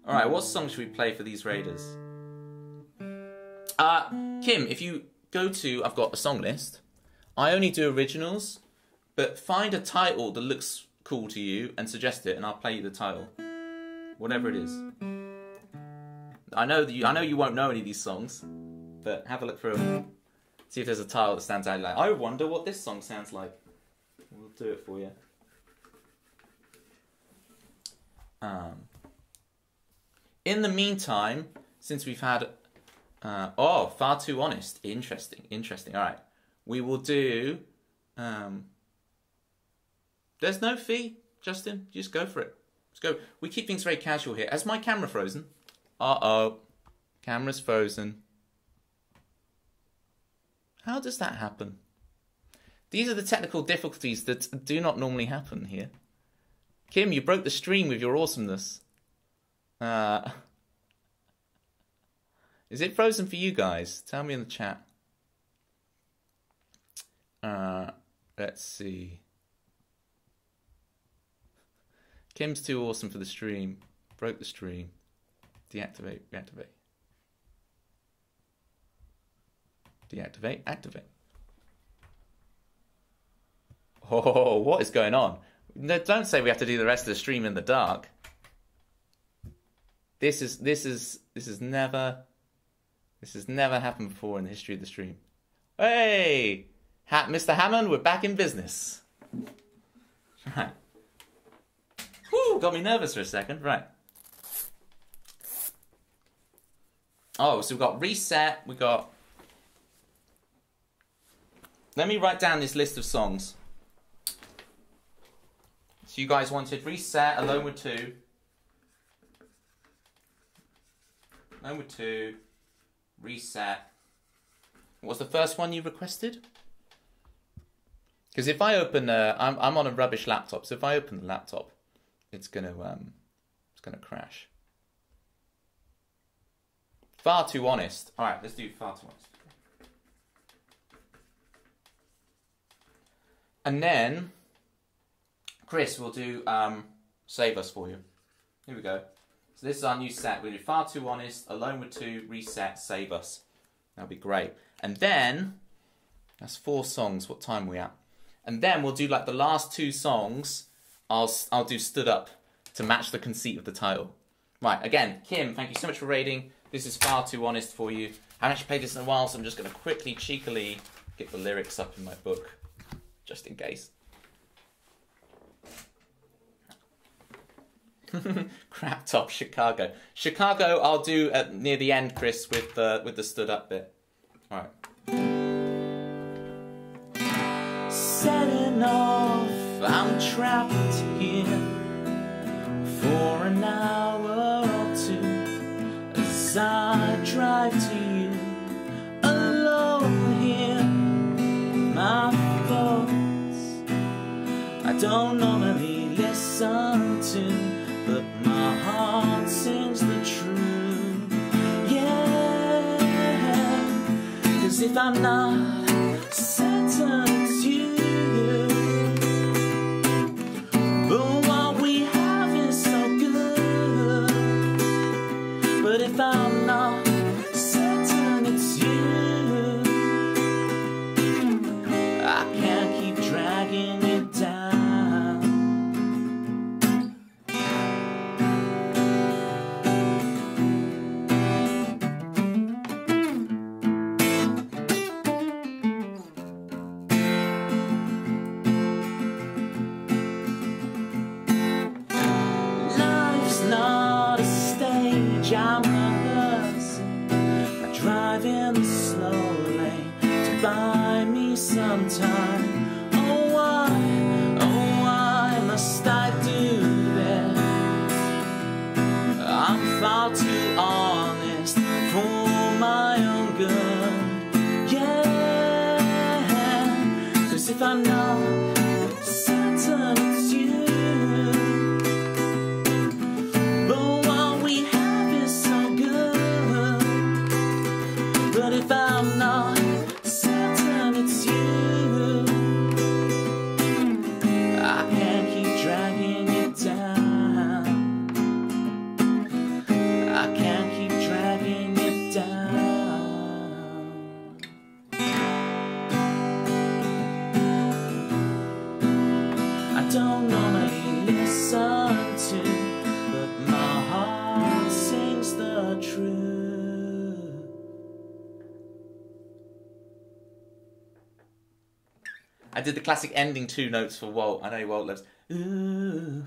All right, what song should we play for these raiders? Kim, if you go to, I've got a song list. I only do originals, but find a title that looks cool to you and suggest it, and I'll play you the title, whatever it is. I know you won't know any of these songs, but have a look through them. See if there's a title that stands out. Like, I wonder what this song sounds like. We'll do it for you. In the meantime, since we've had... Far Too Honest. Interesting. All right. We will do... there's no fee, Justin. Just go for it. Let's go. We keep things very casual here. Has my camera frozen? Uh-oh. Camera's frozen. How does that happen? These are the technical difficulties that do not normally happen here. Kim, you broke the stream with your awesomeness. Is it frozen for you guys? Tell me in the chat. Let's see. Kim's too awesome for the stream. Broke the stream. Deactivate, reactivate. Deactivate, activate. Oh, what is going on? No, don't say we have to do the rest of the stream in the dark. This is never This has never happened before in the history of the stream. Hey! Mr. Hammond, we're back in business. Right. Woo! Got me nervous for a second. Right. Oh, so we've got reset. We've got... Let me write down this list of songs. So you guys wanted reset, Alone with Two. Alone with Two. Reset. What's the first one you requested? Because if I open, I'm on a rubbish laptop, so if I open the laptop, it's gonna crash. Far Too Honest. All right, let's do Far Too Honest. And then Chris will do Save Us for you. Here we go. So this is our new set. We do Far Too Honest, Alone with Two, Reset, Save Us. That'll be great. And then that's 4 songs. What time are we at? And then we'll do like the last 2 songs. I'll do Stood Up to match the conceit of the title. Right. Again, Kim, thank you so much for rating. This is Far Too Honest for you. I haven't actually played this in a while, so I'm just going to quickly, cheekily get the lyrics up in my book, just in case. Crap Top, Chicago. Chicago, I'll do at near the end, Chris, with the stood up bit. All right. Setting off, I'm trapped here for an hour or 2 as I drive to you, alone here. My thoughts I don't normally listen to, but my heart sings the truth. Yeah, 'cause if I'm not certain it's you, but what we have is so good. But if I'm not certain it's you, I can't keep dragging you down. Not a stage, I'm rehearsing. I drive in the slow lane to buy me some time. Oh why must I do this? I'm far too honest for my own good. Yeah, 'cause if I'm not certain it's you, but if I'm not certain it's you, I can't keep dragging you down. I can't keep dragging you down. I don't normally listen to, but my heart sings the truth. I did the classic ending 2 notes for Walt. I know Walt loves. Ooh.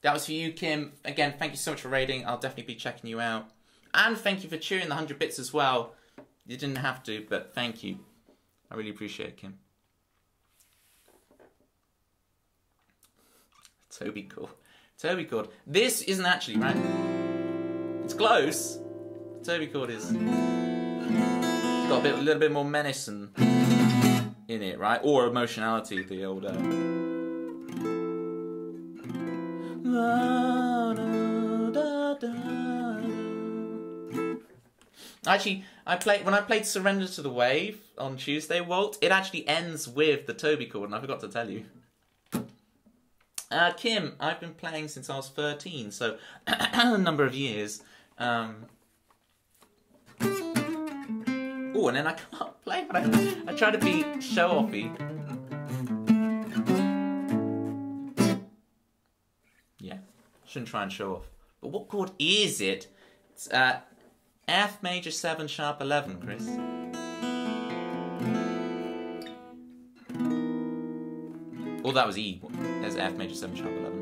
That was for you, Kim. Again, thank you so much for rating. I'll definitely be checking you out. And thank you for cheering the 100 bits as well. You didn't have to, but thank you. I really appreciate it, Kim. Toby Cord. Toby Cord. This isn't actually, right? It's close. Toby Cord is. It's got a little bit more menace and in it, right? Or emotionality, the old Actually, when I played Surrender to the Wave on Tuesday, Walt, it actually ends with the Toby chord, and I forgot to tell you. Kim, I've been playing since I was 13, so a number of years. Oh, and then I can't play, but I try to be show-offy. Yeah, shouldn't try and show off. But what chord is it? It's F major 7 sharp 11, Chris. Oh, that was E. There's F major 7 sharp 11.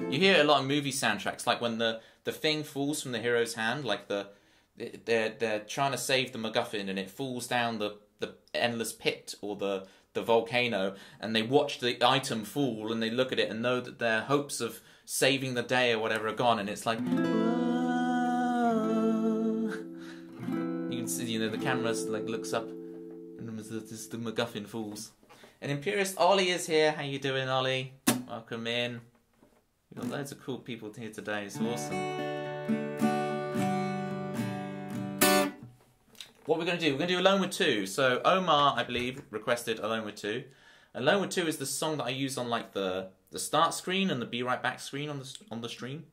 You hear it a lot in movie soundtracks, like when the thing falls from the hero's hand, like they're trying to save the MacGuffin and it falls down the endless pit or the volcano, and they watch the item fall and they look at it and know that their hopes of saving the day or whatever are gone, and it's like, whoa. You can see, the camera like looks up and the MacGuffin falls. And Imperious Ollie is here. How you doing, Ollie? Welcome in. We've got loads of cool people here today. It's awesome. What we're going to do, we're going to do Alone with Two. So Omar, I believe, requested Alone with Two. Alone with Two is the song that I use on like the start screen and the be right back screen on the stream.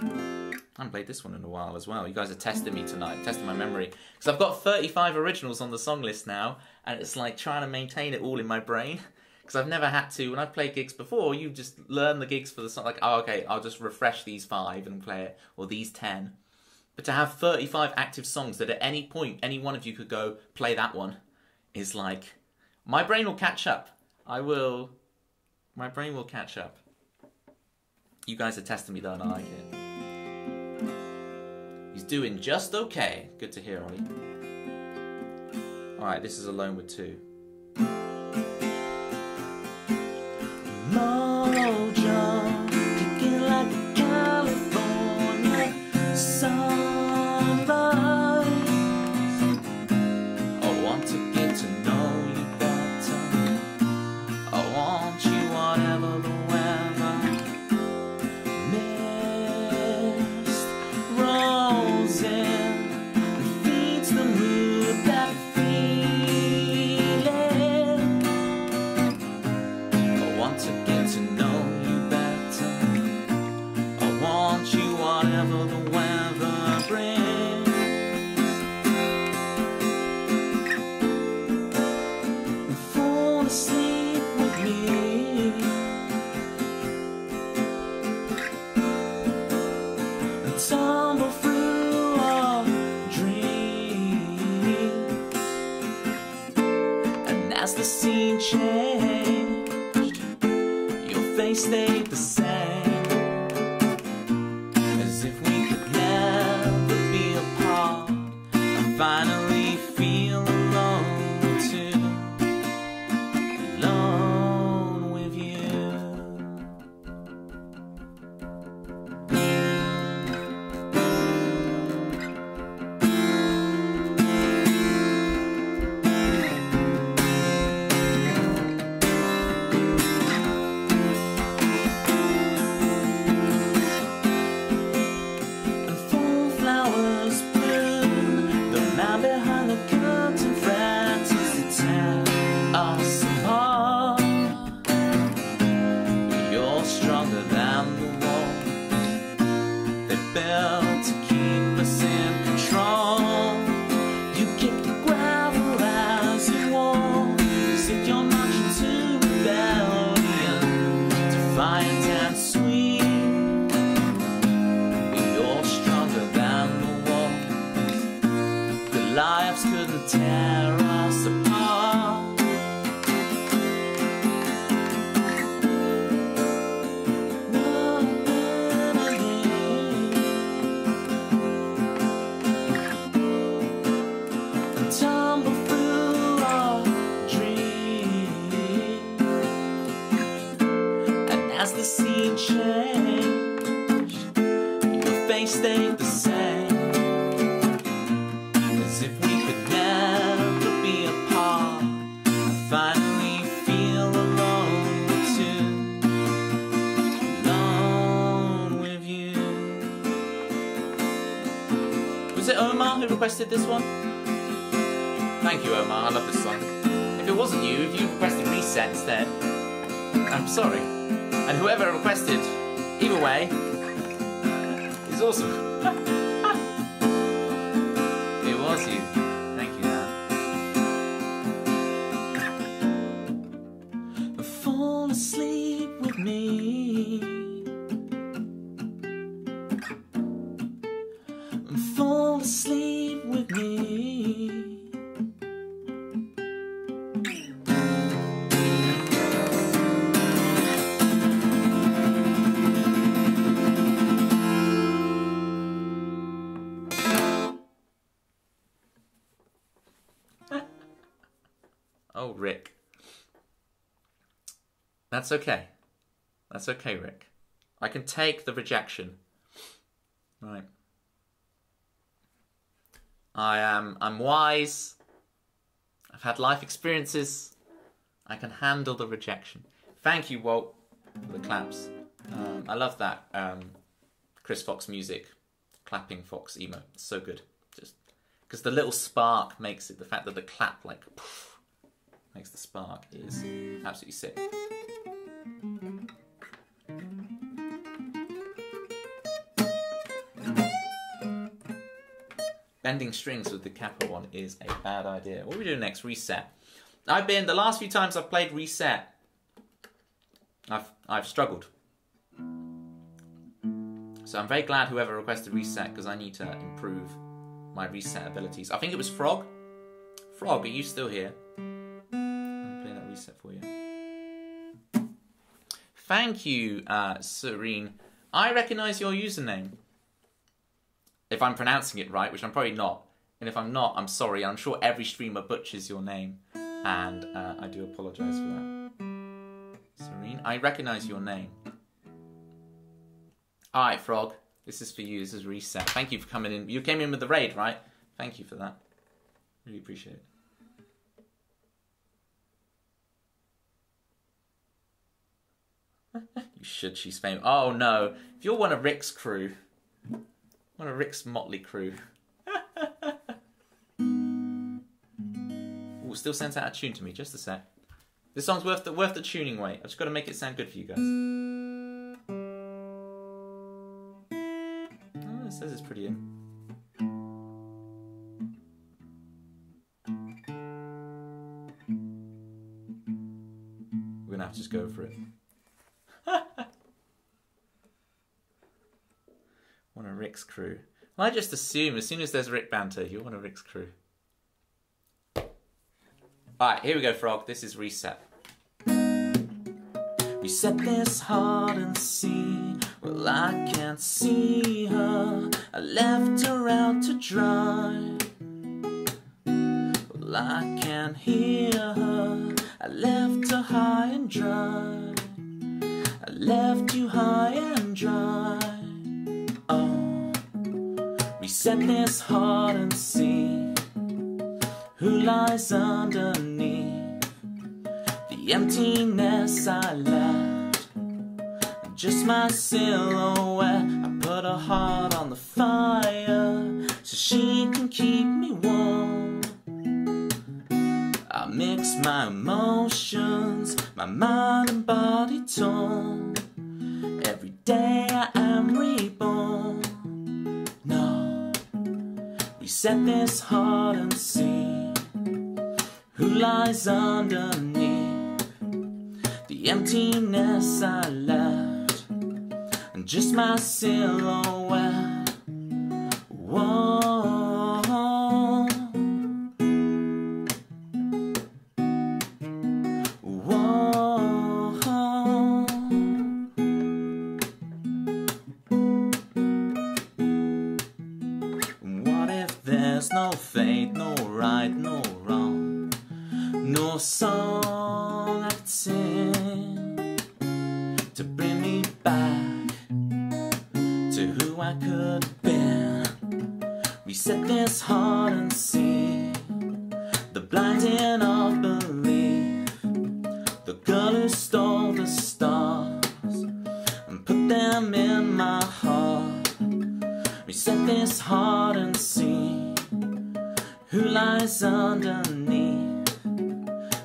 I haven't played this one in a while as well. You guys are testing me tonight, testing my memory. Because I've got 35 originals on the song list now, and it's like trying to maintain it all in my brain. Because I've never had to, when I've played gigs before, you just learn the gigs for the song. Like, oh, okay, I'll just refresh these 5 and play it, or these 10. But to have 35 active songs that at any point, any one of you could go, play that one, is like, my brain will catch up. My brain will catch up. You guys are testing me though, and I like it. He's doing just okay. Good to hear, Ollie. Alright, this is Alone with Two. Mojo, kicking like a California sunrise. I want to get to know you better. I want you whatever the weather. Mist rolls in and feeds the mood that feeling. I want to get to know you better. I want you whatever the weather brings. And fall asleep with me. And tumble through our dreams. And as the scene changed, your face stayed the same. As if we could never be apart. I finally feel alone too. Alone with you. And fall flowers bloom. The man behind the curtain frets as they tear us apart. You're stronger than the walls they built to keep us in control. You kick the gravel as you walk, as if you're marching to rebellion, defiant and sweet. You're stronger than the walls. Goliaths couldn't tear us apart. And tumble through our dreams. And as the scene changed, your face stayed the same. As if we could never be apart. I finally feel alone too. Alone with you. Was it Omar who requested this one? Thank you, Omar. I love this song. If it wasn't you, if you requested Reset instead, I'm sorry. And whoever requested, either way, is awesome. It was you. Thank you, man. Fall asleep with me. Oh, Rick. That's okay. That's okay, Rick. I can take the rejection. Right. I'm wise. I've had life experiences. I can handle the rejection. Thank you, Walt, for the claps. I love that Chris Fox music, clapping Fox emote. It's so good. Just because the little spark makes it. The fact that the clap like poof, makes the spark is absolutely sick. Bending strings with the Kappa one is a bad idea. What are we doing next? Reset. The last few times I've played Reset, I've struggled. So I'm very glad whoever requested Reset, because I need to improve my Reset abilities. I think it was Frog. Frog, are you still here? I'm playing that Reset for you. Thank you, Serene. I recognise your username. If I'm pronouncing it right, which I'm probably not. And if I'm not, I'm sorry. I'm sure every streamer butchers your name. And I do apologise for that. Serene, I recognise your name. Alright, Frog. This is for you. This is Reset. Thank you for coming in. You came in with the raid, right? Thank you for that. Really appreciate it. You should. She's famous. Oh, no. If you're one of Rick's crew... One of Rick's motley crew. Ooh, still sends out a tune to me. Just a sec. This song's worth the tuning weight. I've just got to make it sound good for you guys. Oh, it says it's pretty in. We're gonna have to just go for it. One of Rick's crew. Well, I just assume as soon as there's Rick banter, you're one of Rick's crew. Alright, here we go, Frog. This is Reset. Reset this heart and see. Well, I can't see her. I left her out to dry. Well, I can't hear her. I left her high and dry. I left you high and dry. Oh, reset this heart and see who lies underneath the emptiness I left. Just my silhouette. I put her heart on the fire so she can keep me warm. I mix my emotions, my mind and body torn. Every day I am reborn. No, reset this heart and see who lies underneath the emptiness I left. And just my silhouette. Whoa. There's no fate, no right, no wrong, no song I could sing to bring me back to who I could have been. Reset this heart and see the blinding of belief, the girl who stole the stars and put them in my heart. Reset this heart and see who lies underneath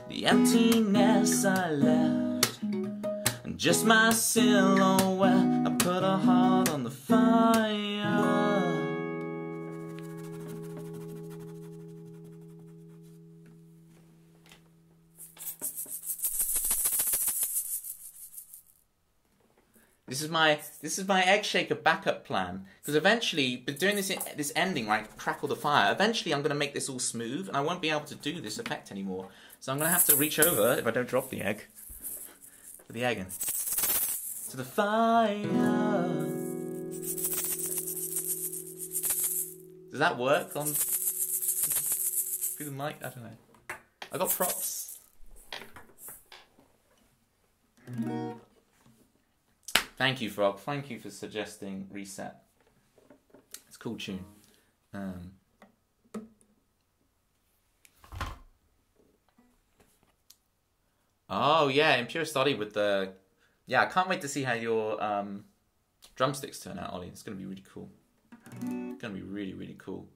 the emptiness I left. And just my silhouette. I put a heart on the fire. This is my egg shaker backup plan, because eventually, but doing this ending, right, crackle the fire, eventually I'm going to make this all smooth and I won't be able to do this effect anymore. So I'm going to have to reach over, if I don't drop the egg, put the egg in, to the fire. Does that work on through the mic? I don't know. I got props. Thank you, Frog. Thank you for suggesting Reset. It's a cool tune. Oh, yeah, in Pure Study with the... Yeah, I can't wait to see how your drumsticks turn out, Ollie. It's going to be really cool. It's going to be really, really cool.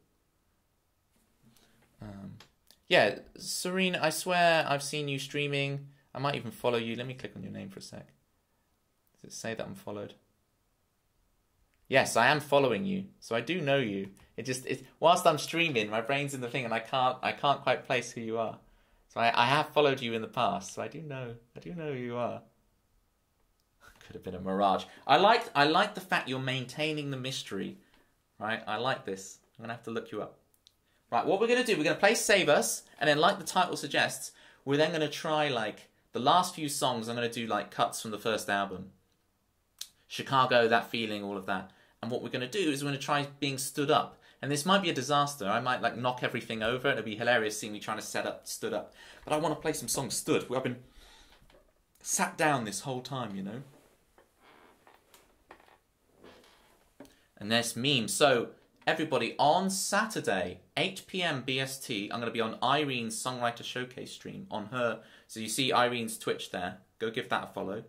Yeah, Serene, I swear I've seen you streaming. I might even follow you. Let me click on your name for a sec. Does it say that I'm followed? Yes, I am following you. So I do know you. Whilst I'm streaming, my brain's in the thing and I can't quite place who you are. So I have followed you in the past, so I do know who you are. Could have been a mirage. I like the fact you're maintaining the mystery. Right? I like this. I'm gonna have to look you up. Right, what we're going to do, we're going to play Save Us, and then like the title suggests, we're then going to try like, the last few songs I'm going to do like cuts from the first album. Chicago, That Feeling, all of that. And what we're going to do is we're going to try being stood up. And this might be a disaster. I might like knock everything over, and it'll be hilarious seeing me trying to stood up. But I want to play some songs stood. I've been sat down this whole time, you know. And there's memes. So, everybody, on Saturday, 8 PM BST, I'm going to be on Irene's Songwriter Showcase stream on her. So you see Irene's Twitch there. Go give that a follow.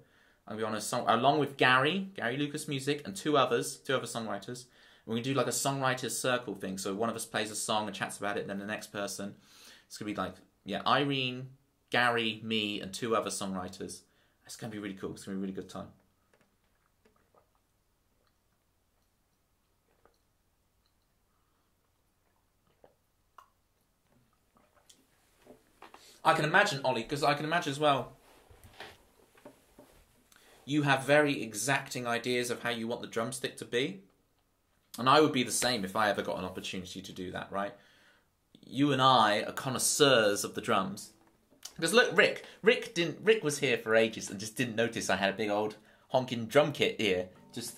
I'm going to be on a song, along with Gary Lucas Music, and two other songwriters. We're going to do like a songwriter's circle thing. So one of us plays a song and chats about it, and then the next person. It's going to be like, yeah, Irene, Gary, me, and two other songwriters. It's going to be really cool. It's going to be a really good time. I can imagine, Ollie, because I can imagine as well, you have very exacting ideas of how you want the drumstick to be. And I would be the same if I ever got an opportunity to do that, right? You and I are connoisseurs of the drums. Because look, Rick was here for ages and just didn't notice I had a big old honking drum kit here. Just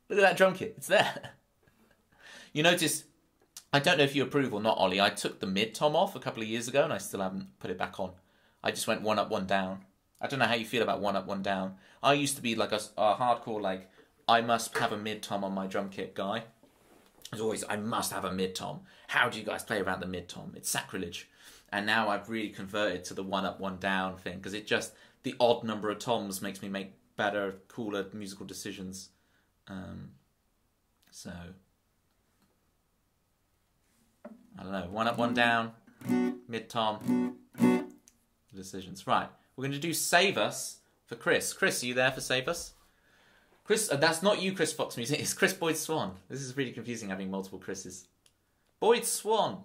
look at that drum kit, it's there. You notice, I don't know if you approve or not, Ollie, I took the mid-tom off a couple of years ago and I still haven't put it back on. I just went one up, one down. I don't know how you feel about one up, one down. I used to be like a hardcore, like, I must have a mid-tom on my drum kit guy. As always, I must have a mid-tom. How do you guys play around the mid-tom? It's sacrilege. And now I've really converted to the one up, one down thing, because it just, the odd number of toms makes me make better, cooler musical decisions. So, I don't know, one up, one down, mid-tom, decisions. Right, we're going to do Save Us for Chris. Chris, are you there for Save Us? Chris, that's not you, Chris Fox Music. It's Chris Boyd Swan. This is really confusing having multiple Chris's. Boyd Swan.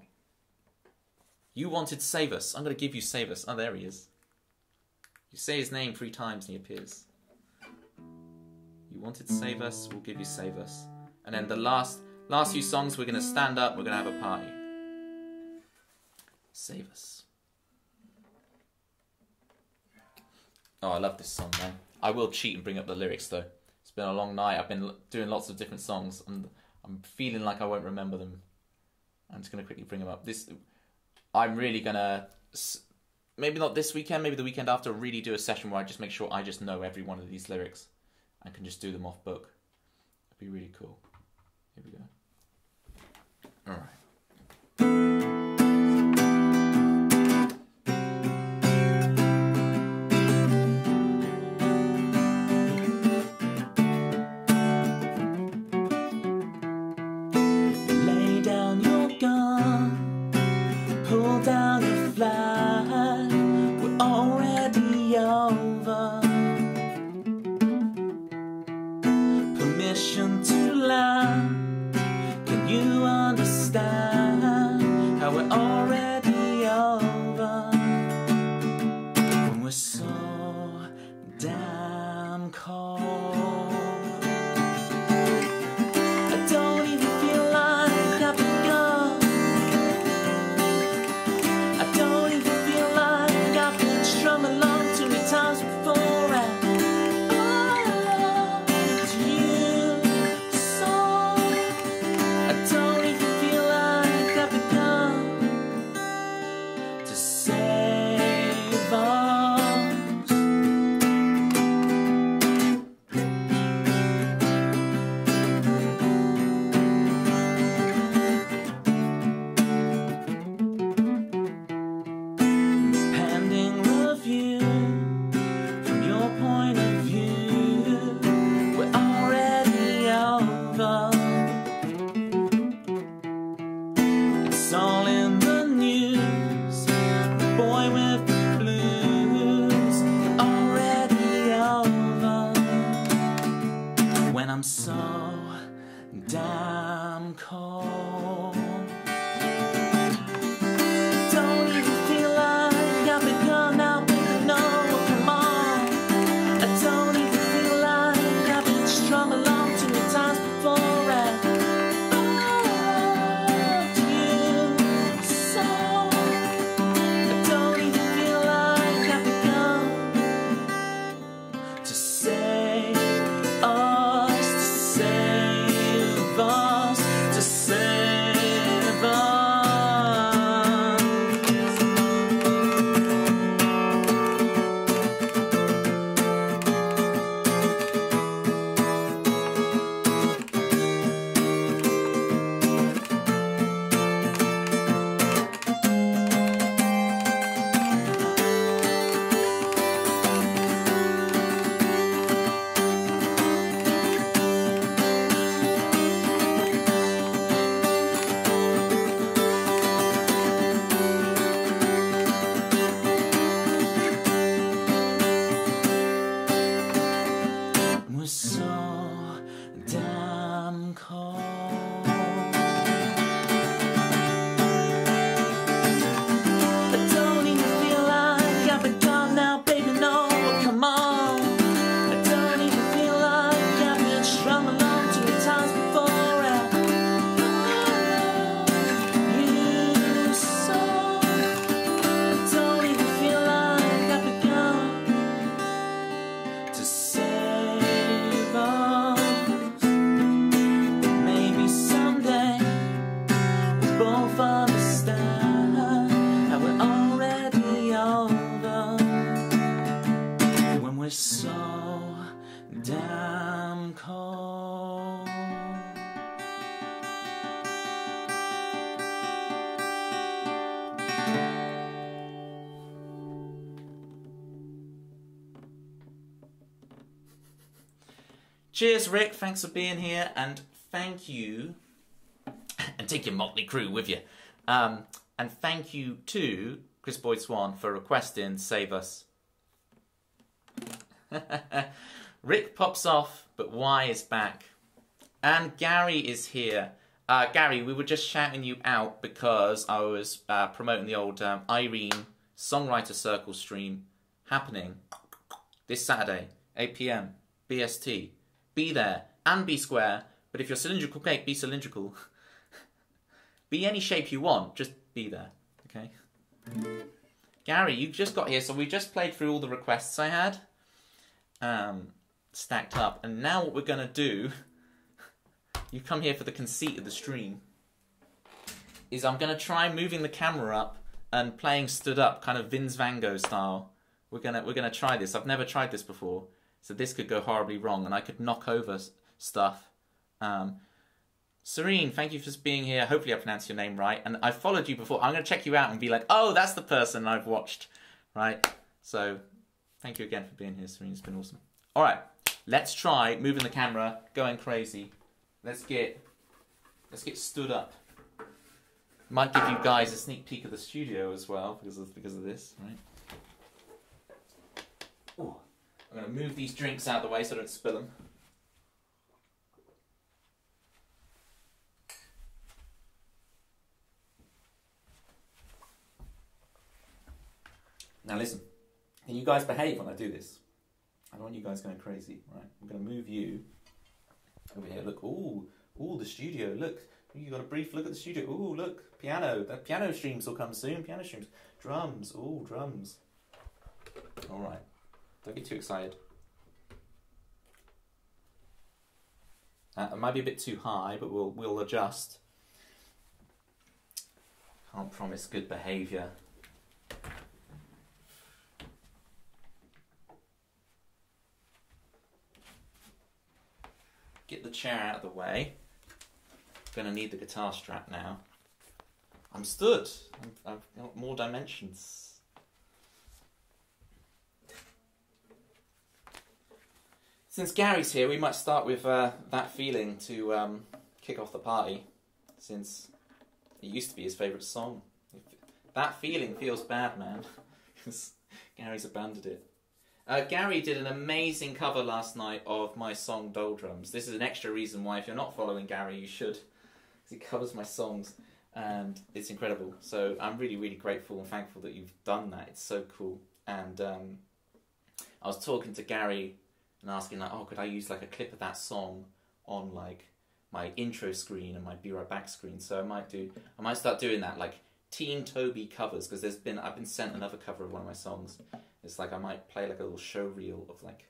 You wanted Save Us. I'm going to give you Save Us. Oh, there he is. You say his name 3 times and he appears. You wanted Save Us. We'll give you Save Us. And then the last few songs, we're going to stand up. We're going to have a party. Save Us. Oh, I love this song, man. I will cheat and bring up the lyrics, though. It's been a long night. I've been doing lots of different songs. I'm feeling like I won't remember them. I'm just going to quickly bring them up. I'm really going to, maybe not this weekend, maybe the weekend after, really do a session where I just make sure I just know every one of these lyrics and can just do them off book. It'd be really cool. Here we go. All right. Permission to lie. Can you understand? I'm so damn cold. Don't even feel like I've begun now, baby, no, come on. I don't even feel like I've been strung along too many times before. Cheers, Rick. Thanks for being here, and thank you. And take your motley crew with you. And thank you to Chris Boyd Swan for requesting Save Us. Rick pops off, but Y is back. And Gary is here. Gary, we were just shouting you out because I was promoting the old Irene Songwriter Circle stream happening this Saturday, 8 PM, BST. Be there and be square, but if you're cylindrical cake, be cylindrical. Be any shape you want, just be there, okay? Gary, you just got here, so we just played through all the requests I had stacked up, and now what we're going to do, you come here for the conceit of the stream, is I'm going to try moving the camera up and playing stood up, kind of Vince Van Gogh style. We're gonna try this. I've never tried this before, so this could go horribly wrong, and I could knock over stuff. Serene, thank you for being here. Hopefully I pronounced your name right. And I followed you before. I'm going to check you out and be like, oh, that's the person I've watched. Right? So, thank you again for being here, Serene. It's been awesome. All right. Let's try moving the camera, going crazy. Let's get stood up. Might give you guys a sneak peek of the studio as well because of this, right? Ooh. I'm going to move these drinks out of the way so I don't spill them. Now listen, can you guys behave when I do this? I don't want you guys going crazy, right? I'm going to move you over here. Look, ooh, the studio, look. You got a brief look at the studio. Ooh, look, piano. That piano streams will come soon. Piano streams. Drums. Ooh, drums. All right. Don't get too excited. It might be a bit too high, but we'll adjust. Can't promise good behaviour. Get the chair out of the way. I'm going to need the guitar strap now. I'm stood. I've got more dimensions. Since Gary's here, we might start with That Feeling to kick off the party, since it used to be his favourite song. That Feeling feels bad, man, because Gary's abandoned it. Gary did an amazing cover last night of my song Doldrums. This is an extra reason why, if you're not following Gary, you should. Because he covers my songs, and it's incredible. So I'm really, really grateful and thankful that you've done that. It's so cool. And I was talking to Gary and asking, like, oh, could I use like a clip of that song on like my intro screen and my Be Right Back screen? So I might start doing that, like Team Toby covers, because I've been sent another cover of one of my songs. It's like I might play like a little show reel of like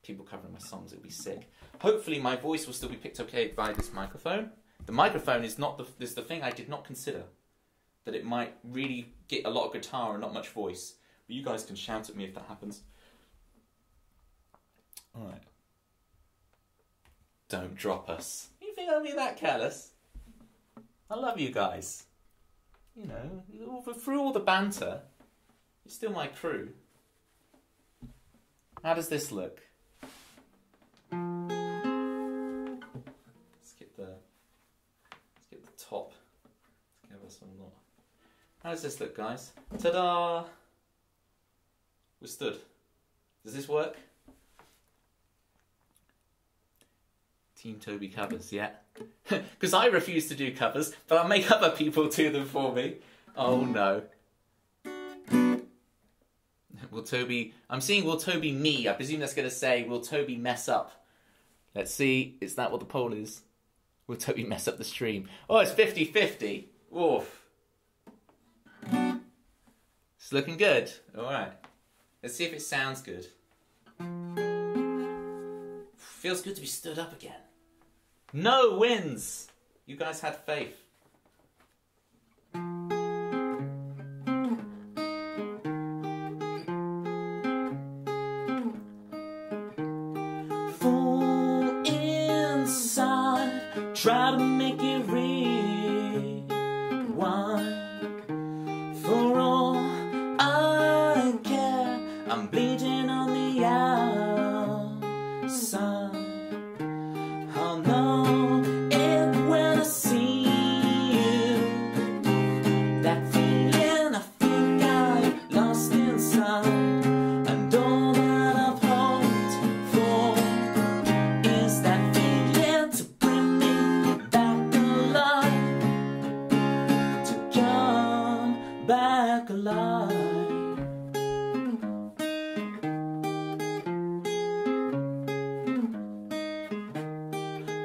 people covering my songs. It would be sick. Hopefully my voice will still be picked okay by this microphone. The microphone is not the thing I did not consider, that it might really get a lot of guitar and not much voice. But you guys can shout at me if that happens. All right. Don't drop us. You think I'll be that careless? I love you guys. You know, through all the banter, you're still my crew. How does this look? Let's get the top together so I'm not. How does this look, guys? Ta-da! We're stood. Does this work? Team Toby covers, yeah. Because I refuse to do covers, but I'll make other people do them for me. Oh no. Will Toby... I'm seeing will Toby me. I presume that's going to say, will Toby mess up? Let's see. Is that what the poll is? Will Toby mess up the stream? Oh, it's 50-50. Oof. It's looking good. Alright. Let's see if it sounds good. Feels good to be stood up again. No wins! You guys had faith. Fall inside, try to make it rewind. For all I care, I'm bleeding on the outside. I'll know it when I see you. That feeling I think I lost inside, and all that I've hoped for is that feeling to bring me back alive, to come back alive.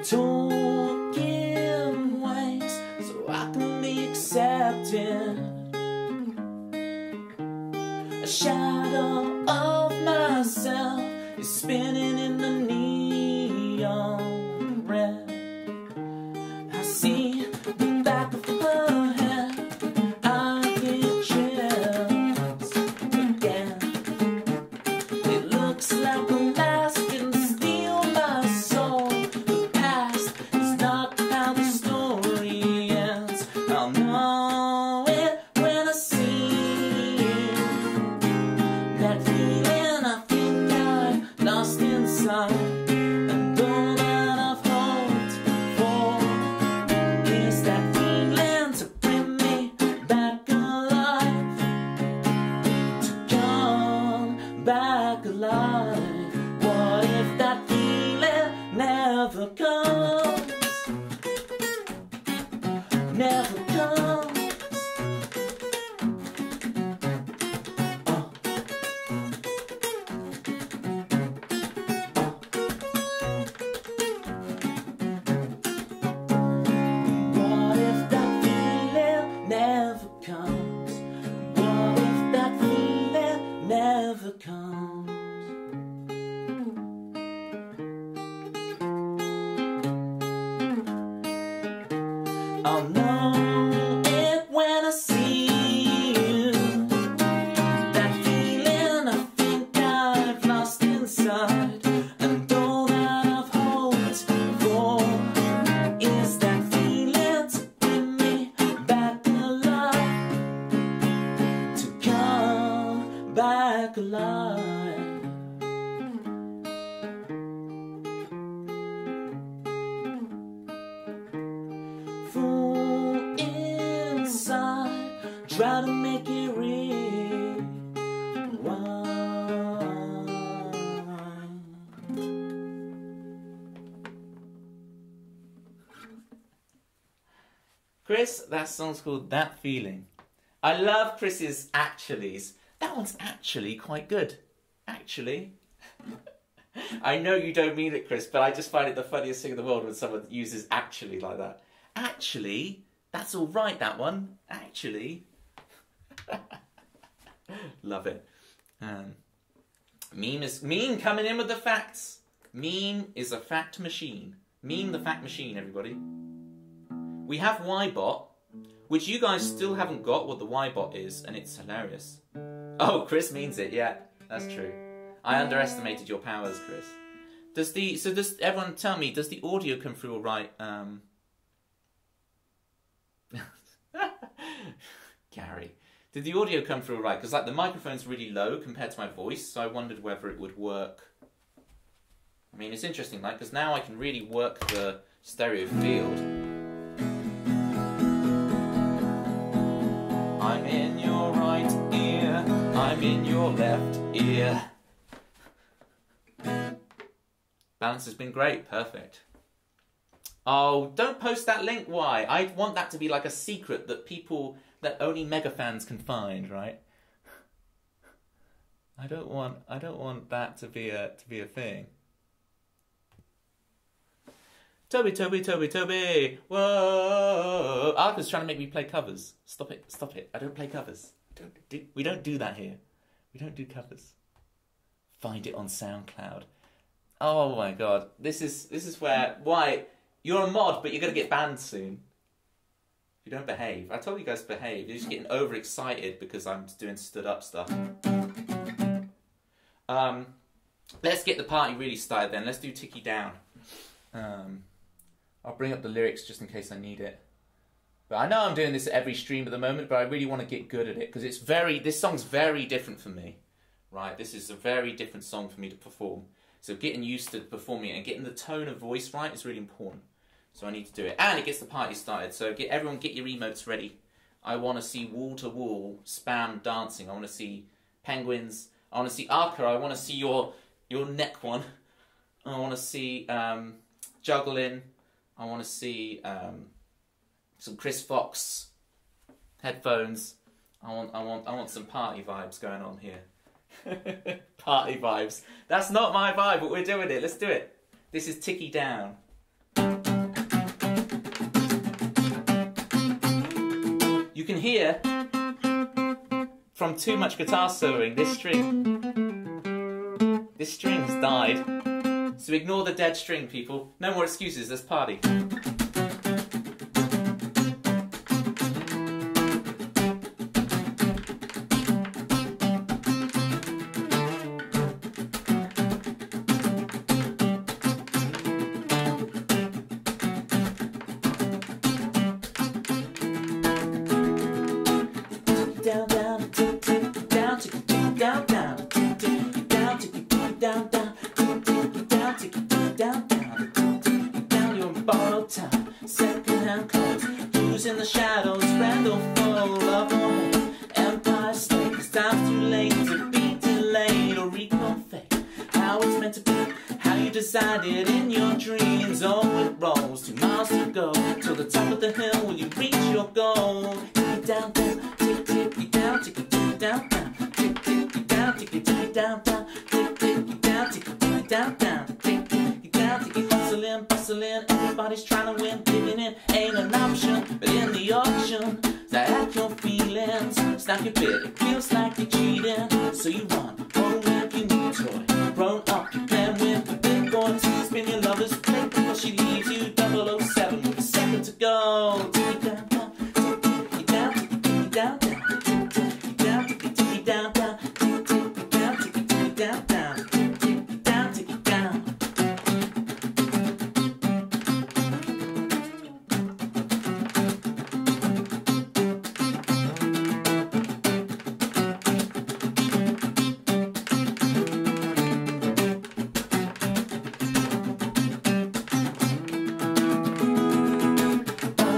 Talking ways so I can be accepted. A shadow of myself is spinning in the neon red. I see the back of her head. I get chills again. It looks like a mask can steal my soul. The past is not how the story ends. I'll know it when I see you. That feeling I think I lost inside, and all that I've hoped for is that feeling to bring me back alive, to come back alive. What if that feeling never comes? Never comes. What if that feeling never comes? What if that feeling never comes? I'll know it when I see you. That feeling I think I've lost inside, and all that I've hoped for is that feeling to bring me back alive, to come back alive. Fall inside, try to make it rewind. Chris, that song's called That Feeling. I love Chris's actuallys. That one's actually quite good. Actually. I know you don't mean it, Chris, but I just find it the funniest thing in the world when someone uses actually like that. Actually, that's all right, that one. Actually. Love it. Meme coming in with the facts. Meme is a fact machine. Meme the fact machine, everybody. We have Ybot, which you guys still haven't got what the Ybot is, and it's hilarious. Oh, Chris means it, yeah, that's true. I underestimated your powers, Chris. Does everyone tell me, does the audio come through all right? Gary. Did the audio come through all right? Because like the microphone's really low compared to my voice, so I wondered whether it would work. I mean, it's interesting, like, because now I can really work the stereo field. I'm in your right ear, I'm in your left ear. Balance has been great, perfect. Oh, don't post that link, why? I want that to be like a secret that that only mega fans can find, right? I don't want that to be a thing. Toby, whoa! Arca's trying to make me play covers. Stop it. I don't play covers. We don't do that here. We don't do covers. Find it on SoundCloud. Oh my god. This is where, why? You're a mod, but you're going to get banned soon. If you don't behave. I told you guys to behave. You're just getting overexcited because I'm doing stood up stuff. Let's get the party really started then. Let's do Tiki Down. I'll bring up the lyrics just in case I need it. But I know I'm doing this at every stream at the moment, but I really want to get good at it because this song's very different for me. Right? This is a very different song for me to perform. So getting used to performing it and getting the tone of voice right is really important. So I need to do it. And it gets the party started. So everyone get your emotes ready. I want to see wall-to-wall spam dancing. I want to see penguins. I want to see Arca. I want to see your neck one. I want to see juggling. I want to see some Chris Fox headphones. I want some party vibes going on here. Party vibes. That's not my vibe, but we're doing it. Let's do it. This is Tiki Down. You can hear from too much guitar soloing this string's died. So ignore the dead string, people. No more excuses, let's party. Down, down, down, down, down, down, down, down. Down your borrowed time, second-hand clothes, using the shadows, Randall full of oil, Empire State. It's time's too late to be delayed or reconfect. How it's meant to be, how you designed it in your dreams. Oh, it rolls 2 miles to go till the top of the hill when you reach your goal. Tick down, down, tick, tick, down, tick, tick, down, down, tick, tick, down, tick, tick, down, down, tick, tick, down, tick, tick, down, down, tick, tick, down, tick, hustling, everybody's trying to win, giving in ain't an option, but in the auction, that at your feelings, snap your bit, it feels like you're cheating, so you run, home with your new toy, grown up, you can win, the big boy, spin your lover's plate before she leaves you, 007 with a second to go, tick down, down, tick down, tick down, down, tick down, tick down, down, tick down, tick down, down, tick down, tick down.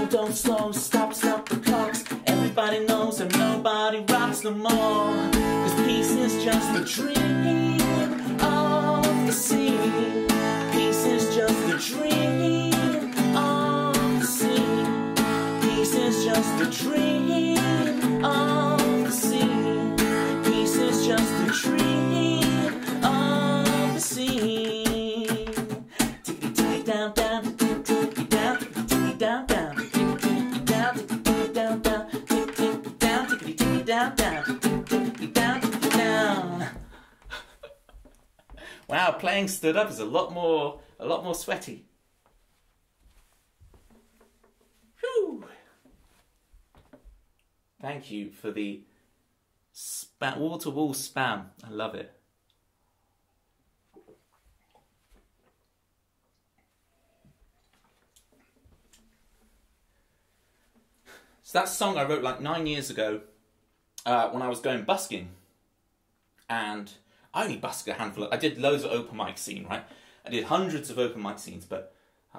Don't slow, stop the clocks. Everybody knows that nobody rocks no more. 'Cause peace is just a dream of the sea. Peace is just a dream of the sea. Peace is just a dream of the sea. Peace is just a dream of the sea. Tickety tickety down down, tickety down, tickety down down, tickety down, tickety down down, tickety down, tickety tickety down down, tickety down, tickety down. Wow, playing stood up is a lot more sweaty. Whew. Thank you for the wall-to-wall spam. I love it. So that song I wrote like 9 years ago when I was going busking. And I only busked a handful I did loads of open mic scene, right? I did hundreds of open mic scenes, but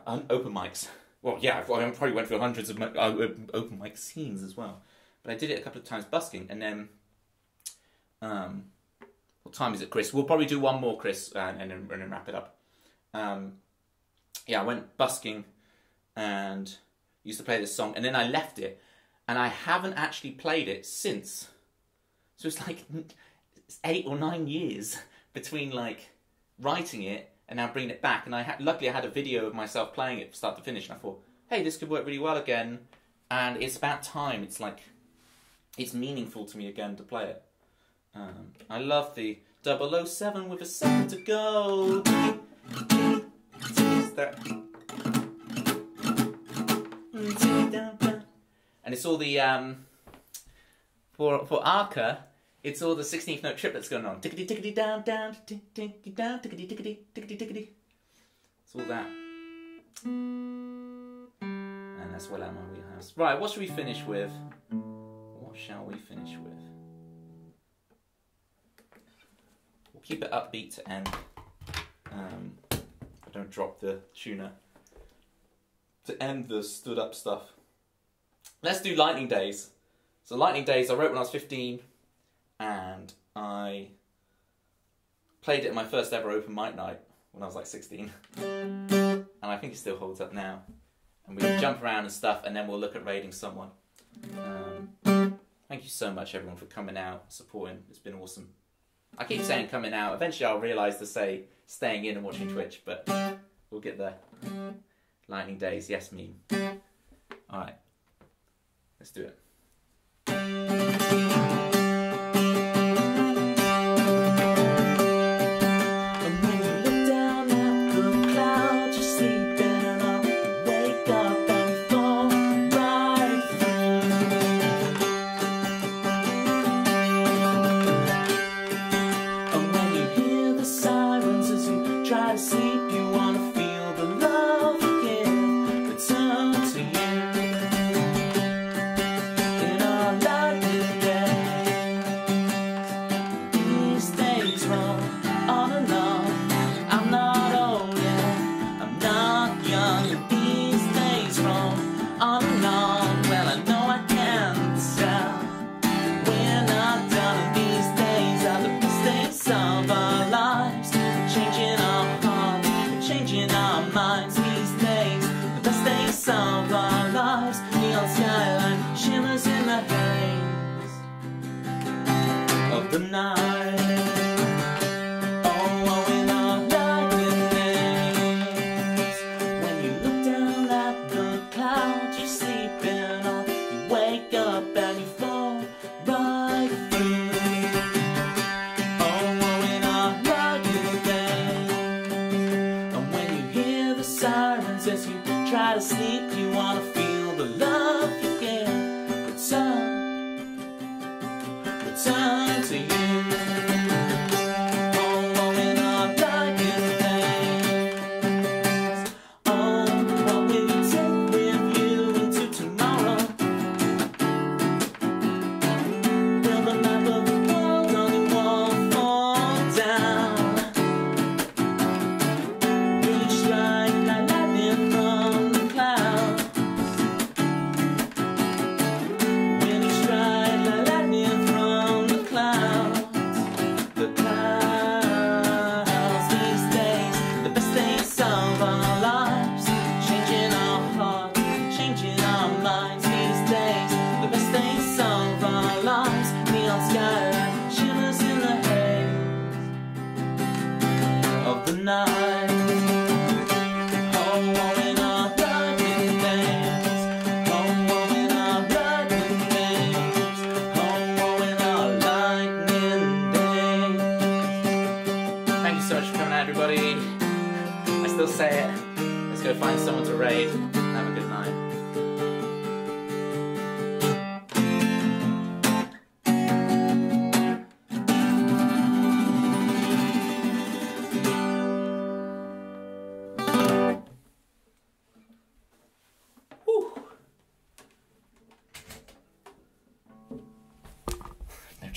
open mics. Well, yeah, I probably went through hundreds of open mic scenes as well. But I did it a couple of times busking, and then... what time is it, Chris? We'll probably do one more, Chris, and then wrap it up. Yeah, I went busking and used to play this song, and then I left it, and I haven't actually played it since. So it's like 8 or 9 years between like writing it and now bringing it back. And luckily I had a video of myself playing it from start to finish, and I thought, hey, this could work really well again. And it's about time. It's like, it's meaningful to me again to play it. I love the 007 with a second to go. And it's all the for Arca, it's all the 16th note triplets going on. Tickety tickety down down, tickety down, tickety tickety tickety tickety. It's all that. And that's well out of my wheelhouse. Right, what should we finish with? What shall we finish with? We'll keep it upbeat to end. I don't drop the tuner. To end the stood up stuff. Let's do Lightning Days. So Lightning Days I wrote when I was 15, and I played it at my first ever open mic night when I was like 16. And I think it still holds up now. And we jump around and stuff, and then we'll look at raiding someone. Thank you so much everyone for coming out, supporting. It's been awesome. I keep saying coming out. Eventually I'll realise to say staying in and watching Twitch, but we'll get there. Lightning Days, yes meme. Alright, let's do it.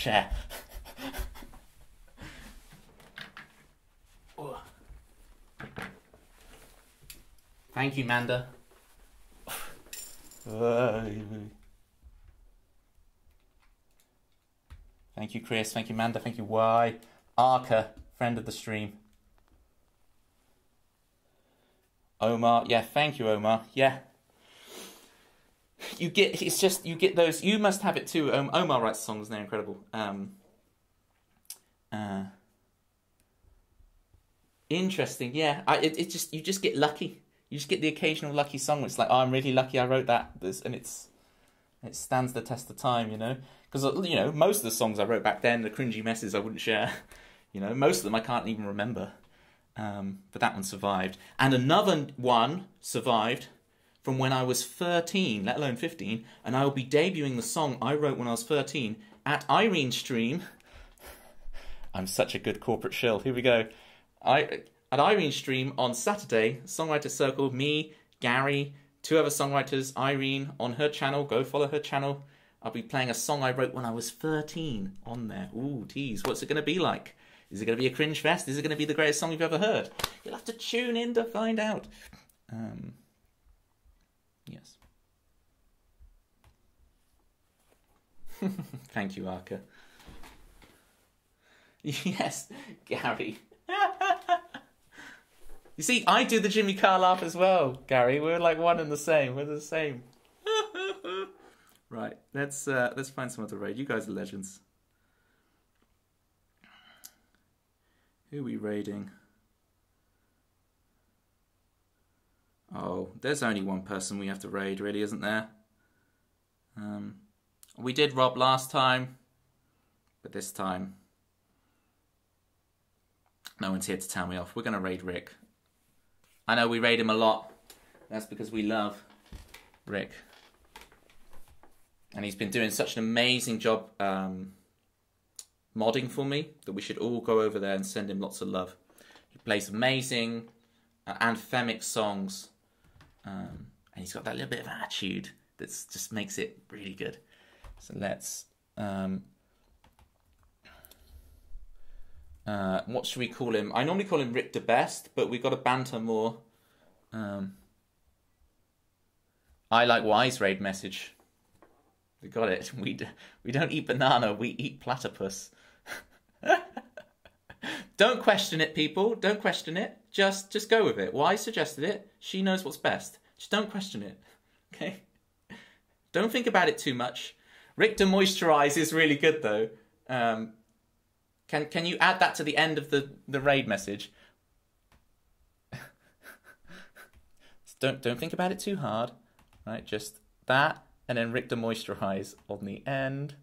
chair. Thank you, Manda. Thank you, Chris. Thank you, Manda. Thank you, Y. Arca, friend of the stream. Omar. Yeah, thank you, Omar. Yeah. You get those. You must have it too. Omar writes songs and they're incredible. Interesting. Yeah. You just get lucky. You just get the occasional lucky song. It's like, oh, I'm really lucky I wrote that. And it stands the test of time, you know. Because most of the songs I wrote back then, the cringy messes I wouldn't share. Most of them I can't even remember. But that one survived. And another one survived from when I was 13, let alone 15, and I will be debuting the song I wrote when I was 13 at Irene stream. I'm such a good corporate shill. Here we go. At Irene stream on Saturday, Songwriter Circle, me, Gary, 2 other songwriters, Irene on her channel. Go follow her channel. I'll be playing a song I wrote when I was 13 on there. Ooh, tease. What's it going to be like? Is it going to be a cringe fest? Is it going to be the greatest song you've ever heard? You'll have to tune in to find out. Yes. Thank you, Arca. Yes, Gary. You see, I do the Jimmy Carr laugh as well, Gary. We're like one and the same. We're the same. Right, let's find some other raid. You guys are legends. Who are we raiding? Oh, there's only one person we have to raid, really, isn't there? We did Rob last time, but this time no one's here to tell me off. We're going to raid Rick. I know we raid him a lot. That's because we love Rick. And he's been doing such an amazing job modding for me that we should all go over there and send him lots of love. He plays amazing anthemic songs. And he's got that little bit of attitude that just makes it really good. So let's... what should we call him? I normally call him Rick the Best, but we've got to banter more. I like Wise raid message. We got it. We don't eat banana, we eat platypus. Don't question it, people. Don't question it. Just go with it. Wise suggested it. She knows what's best. Just don't question it. Okay? Don't think about it too much. Rick to moisturize is really good though. Can you add that to the end of the raid message? Don't think about it too hard. Right? Just that and then Rick to moisturize on the end.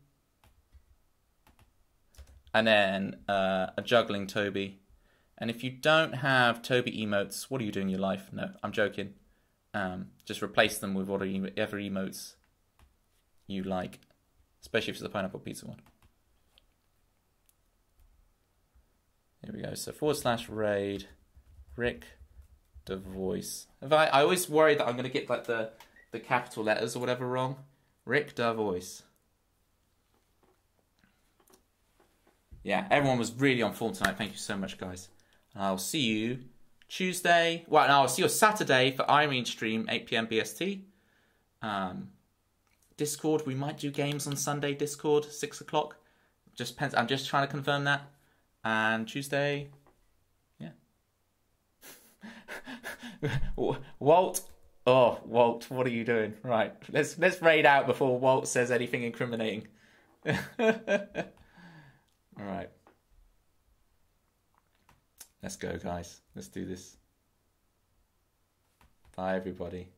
And then a juggling Toby. And if you don't have Toby emotes, what are you doing in your life? No, I'm joking. Just replace them with whatever emotes you like. Especially if it's the pineapple pizza one. Here we go. So /raid Rick the voice. I always worry that I'm going to get like the capital letters or whatever wrong. Rick the voice. Yeah, everyone was really on form tonight. Thank you so much, guys. I'll see you Tuesday. Well, no, I'll see you Saturday for Irene stream, 8 PM BST. Discord, we might do games on Sunday. Discord, 6 o'clock. I'm just trying to confirm that. And Tuesday, yeah. Walt. Oh, Walt, what are you doing? Right, let's raid out before Walt says anything incriminating. All right. Let's go, guys. Let's do this. Bye, everybody.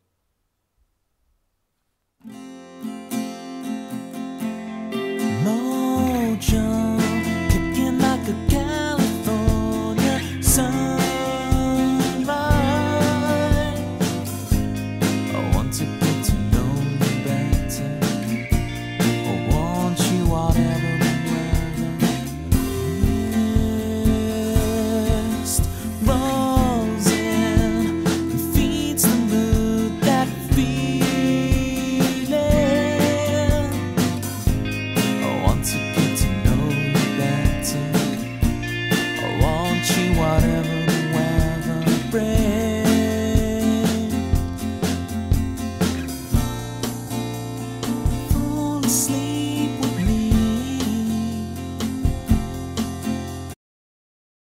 Mojo, kicking like a California sunrise. I want to get to know you better. I want you whatever and wherever. Mist rolls in and feeds the mood sleep.